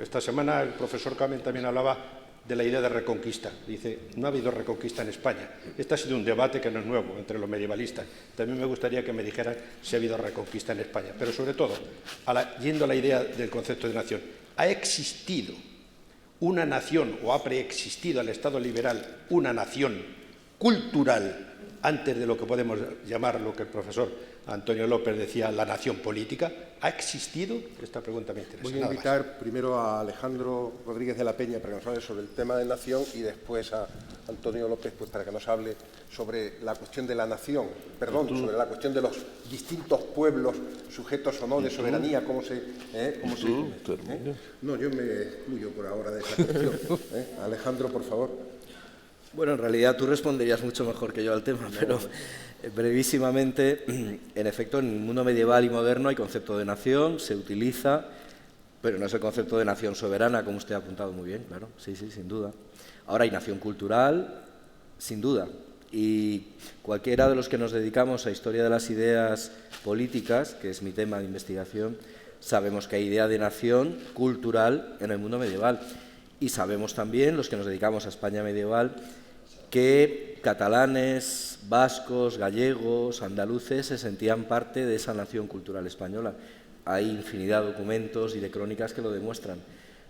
J: esta semana el profesor Kamen también hablaba de la idea de reconquista. Dice, no ha habido reconquista en España. Este ha sido un debate que no es nuevo entre los medievalistas. También me gustaría que me dijeran si ha habido reconquista en España. Pero sobre todo, yendo a la idea del concepto de nación, ¿ha existido una nación o ha preexistido al Estado liberal una nación cultural antes de lo que podemos llamar, lo que el profesor Antonio López decía, la nación política, ¿ha existido? Esta pregunta me interesa.
C: Voy a invitar primero a Alejandro Rodríguez de la Peña para que nos hable sobre el tema de nación y después a Antonio López pues, para que nos hable sobre la cuestión de la nación, perdón, sobre la cuestión de los distintos pueblos sujetos o no de soberanía, cómo se... No, yo me excluyo por ahora de esa cuestión. Alejandro, por favor.
F: Bueno, en realidad tú responderías mucho mejor que yo al tema, pero brevísimamente, en efecto, en el mundo medieval y moderno hay concepto de nación, se utiliza, pero no es el concepto de nación soberana, como usted ha apuntado muy bien, claro, sí, sin duda. Ahora hay nación cultural, sin duda, y cualquiera de los que nos dedicamos a historia de las ideas políticas, que es mi tema de investigación, sabemos que hay idea de nación cultural en el mundo medieval. Y sabemos también, los que nos dedicamos a España medieval, que catalanes, vascos, gallegos, andaluces se sentían parte de esa nación cultural española. Hay infinidad de documentos y de crónicas que lo demuestran.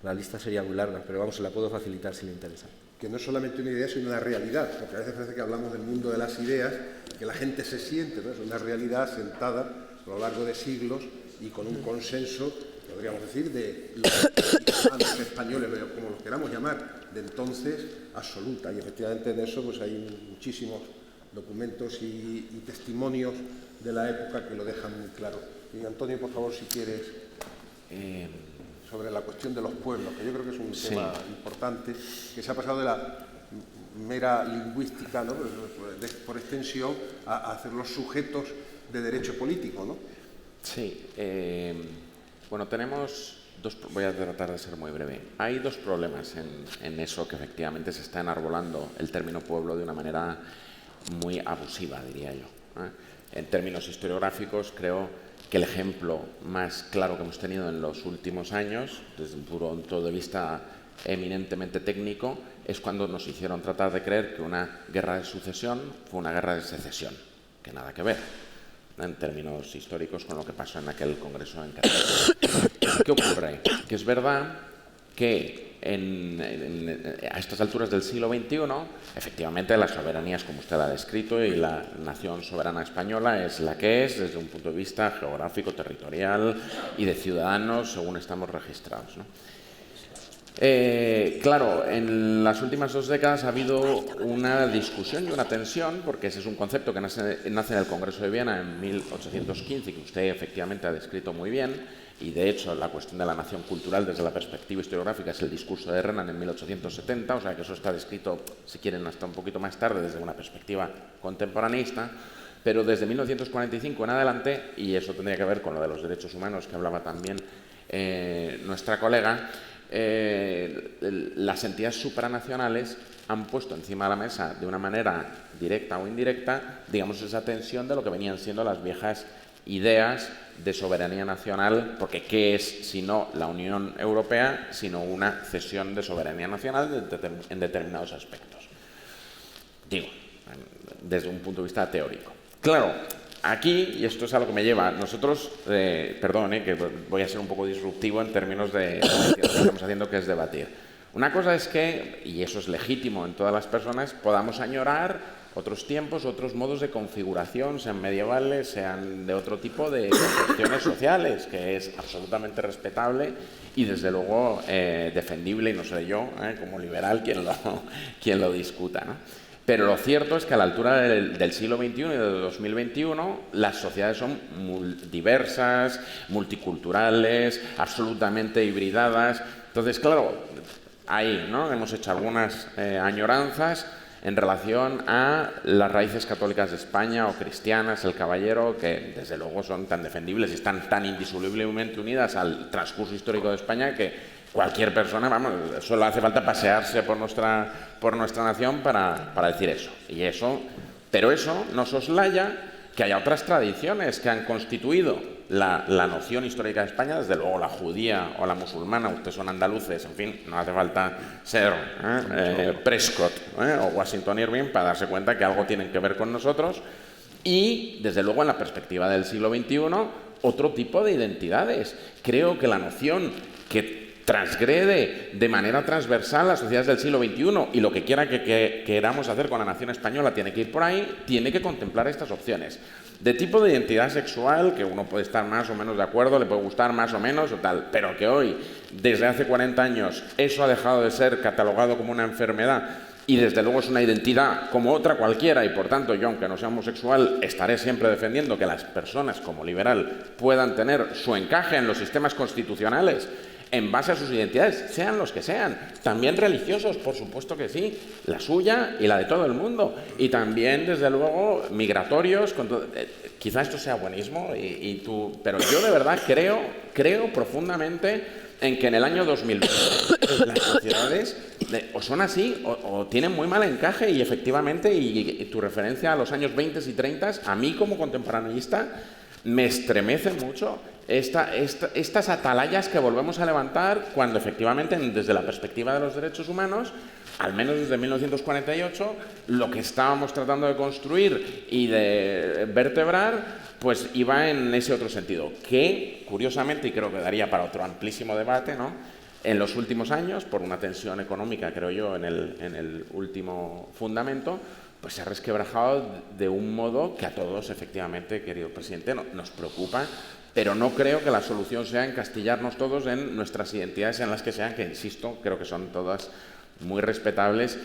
F: La lista sería muy larga, pero vamos, se la puedo facilitar si le interesa.
C: Que no es solamente una idea, sino una realidad, porque a veces parece que hablamos del mundo de las ideas, que la gente se siente, ¿no? Es una realidad sentada a lo largo de siglos y con un consenso, podríamos decir, de los ciudadanos españoles, como los queramos llamar, de entonces, absoluta. Y efectivamente en eso pues hay muchísimos documentos y testimonios de la época que lo dejan muy claro. Y Antonio, por favor, si quieres, sobre la cuestión de los pueblos, que yo creo que es un tema importante, que se ha pasado de la mera lingüística, ¿no? Por extensión, a hacer los sujetos de derecho político, ¿no?
B: Sí. Bueno, tenemos voy a tratar de ser muy breve. Hay dos problemas en eso, que efectivamente se está enarbolando el término pueblo de una manera muy abusiva, diría yo. En términos historiográficos, creo que el ejemplo más claro que hemos tenido en los últimos años, desde un punto de vista eminentemente técnico, es cuando nos hicieron tratar de creer que una guerra de sucesión fue una guerra de secesión, que nada que ver en términos históricos con lo que pasó en aquel congreso en Cataluña. ¿Qué ocurre? Que es verdad que a estas alturas del siglo XXI, efectivamente las soberanías, como usted ha descrito, y la nación soberana española es la que es desde un punto de vista geográfico, territorial y de ciudadanos, según estamos registrados, ¿no? Claro, en las últimas 2 décadas ha habido una discusión y una tensión, porque ese es un concepto que nace en el Congreso de Viena en 1815, que usted efectivamente ha descrito muy bien, y de hecho la cuestión de la nación cultural desde la perspectiva historiográfica es el discurso de Renan en 1870, o sea que eso está descrito, si quieren, hasta un poquito más tarde desde una perspectiva contemporaneista, pero desde 1945 en adelante, y eso tendría que ver con lo de los derechos humanos que hablaba también nuestra colega, las entidades supranacionales han puesto encima de la mesa de una manera directa o indirecta, digamos, esa tensión de lo que venían siendo las viejas ideas de soberanía nacional, porque ¿qué es sino la Unión Europea, sino una cesión de soberanía nacional en determinados aspectos? Digo, desde un punto de vista teórico. Claro, aquí, y esto es a lo que me lleva, nosotros, perdón, que voy a ser un poco disruptivo en términos de lo que estamos haciendo, que es debatir. Una cosa es que, y eso es legítimo en todas las personas, podamos añorar otros tiempos, otros modos de configuración, sean medievales, sean de otro tipo de concepciones sociales, que es absolutamente respetable y desde luego defendible, y no seré yo, como liberal, quien lo discuta, ¿no? Pero lo cierto es que a la altura del siglo XXI y de 2021 las sociedades son diversas, multiculturales, absolutamente hibridadas. Entonces, claro, ahí, ¿no?, hemos hecho algunas añoranzas en relación a las raíces católicas de España o cristianas, el caballero, que desde luego son tan defendibles y están tan indisolublemente unidas al transcurso histórico de España que cualquier persona, vamos, solo hace falta pasearse por nuestra nación para decir eso. Pero eso no soslaya que haya otras tradiciones que han constituido la noción histórica de España, desde luego la judía o la musulmana. Ustedes son andaluces, en fin, no hace falta ser Prescott o Washington Irving para darse cuenta que algo tienen que ver con nosotros. Y, desde luego, en la perspectiva del siglo XXI, otro tipo de identidades. Creo que la noción que transgrede de manera transversal las sociedades del siglo XXI, y lo que quiera que queramos hacer con la nación española tiene que ir por ahí, tiene que contemplar estas opciones. De tipo de identidad sexual, que uno puede estar más o menos de acuerdo, le puede gustar más o menos o tal, pero que hoy, desde hace 40 años, eso ha dejado de ser catalogado como una enfermedad y desde luego es una identidad como otra cualquiera, y por tanto yo, aunque no sea homosexual, estaré siempre defendiendo que las personas como liberal puedan tener su encaje en los sistemas constitucionales en base a sus identidades, sean los que sean, también religiosos, por supuesto que sí, la suya y la de todo el mundo, y también, desde luego, migratorios, quizá esto sea buenismo, pero yo de verdad creo profundamente en que en el año 2020 las sociedades o son así o tienen muy mal encaje, y efectivamente, y tu referencia a los años 20 y 30, a mí como contemporaneista me estremece mucho estas atalayas que volvemos a levantar cuando efectivamente, desde la perspectiva de los derechos humanos, al menos desde 1948, lo que estábamos tratando de construir y de vertebrar pues iba en ese otro sentido, que curiosamente, y creo que daría para otro amplísimo debate, ¿no?, en los últimos años, por una tensión económica, creo yo, en el último fundamento, pues se ha resquebrajado de un modo que a todos, efectivamente, querido presidente, nos preocupa, pero no creo que la solución sea encastillarnos todos en nuestras identidades, en las que sean, que insisto, creo que son todas muy respetables,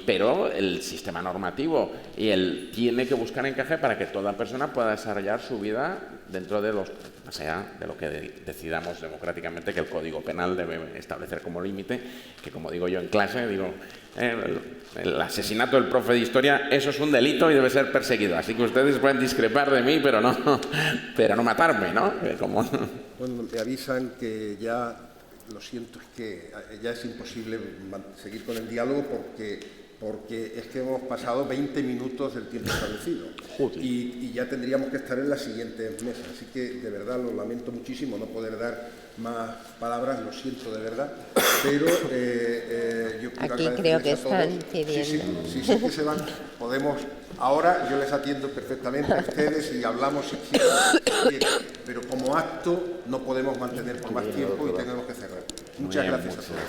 B: pero el sistema normativo tiene que buscar encaje para que toda persona pueda desarrollar su vida dentro de más allá de lo que decidamos democráticamente que el Código Penal debe establecer como límite, que como digo yo en clase, digo, el asesinato del profe de historia, eso es un delito y debe ser perseguido, así que ustedes pueden discrepar de mí, pero no matarme, ¿no?
C: Bueno, me avisan que ya, lo siento, es que ya es imposible seguir con el diálogo porque es que hemos pasado 20 minutos del tiempo establecido y ya tendríamos que estar en la siguiente mesa, así que de verdad lo lamento muchísimo no poder dar más palabras, lo siento de verdad, pero yo quiero
E: aquí creo que
C: a todos.
E: están pidiendo.
C: Sí, que se van, podemos, ahora yo les atiendo perfectamente a ustedes y hablamos si quieren, pero como acto no podemos mantener por más tiempo y tenemos que cerrar. Muchas gracias a todos.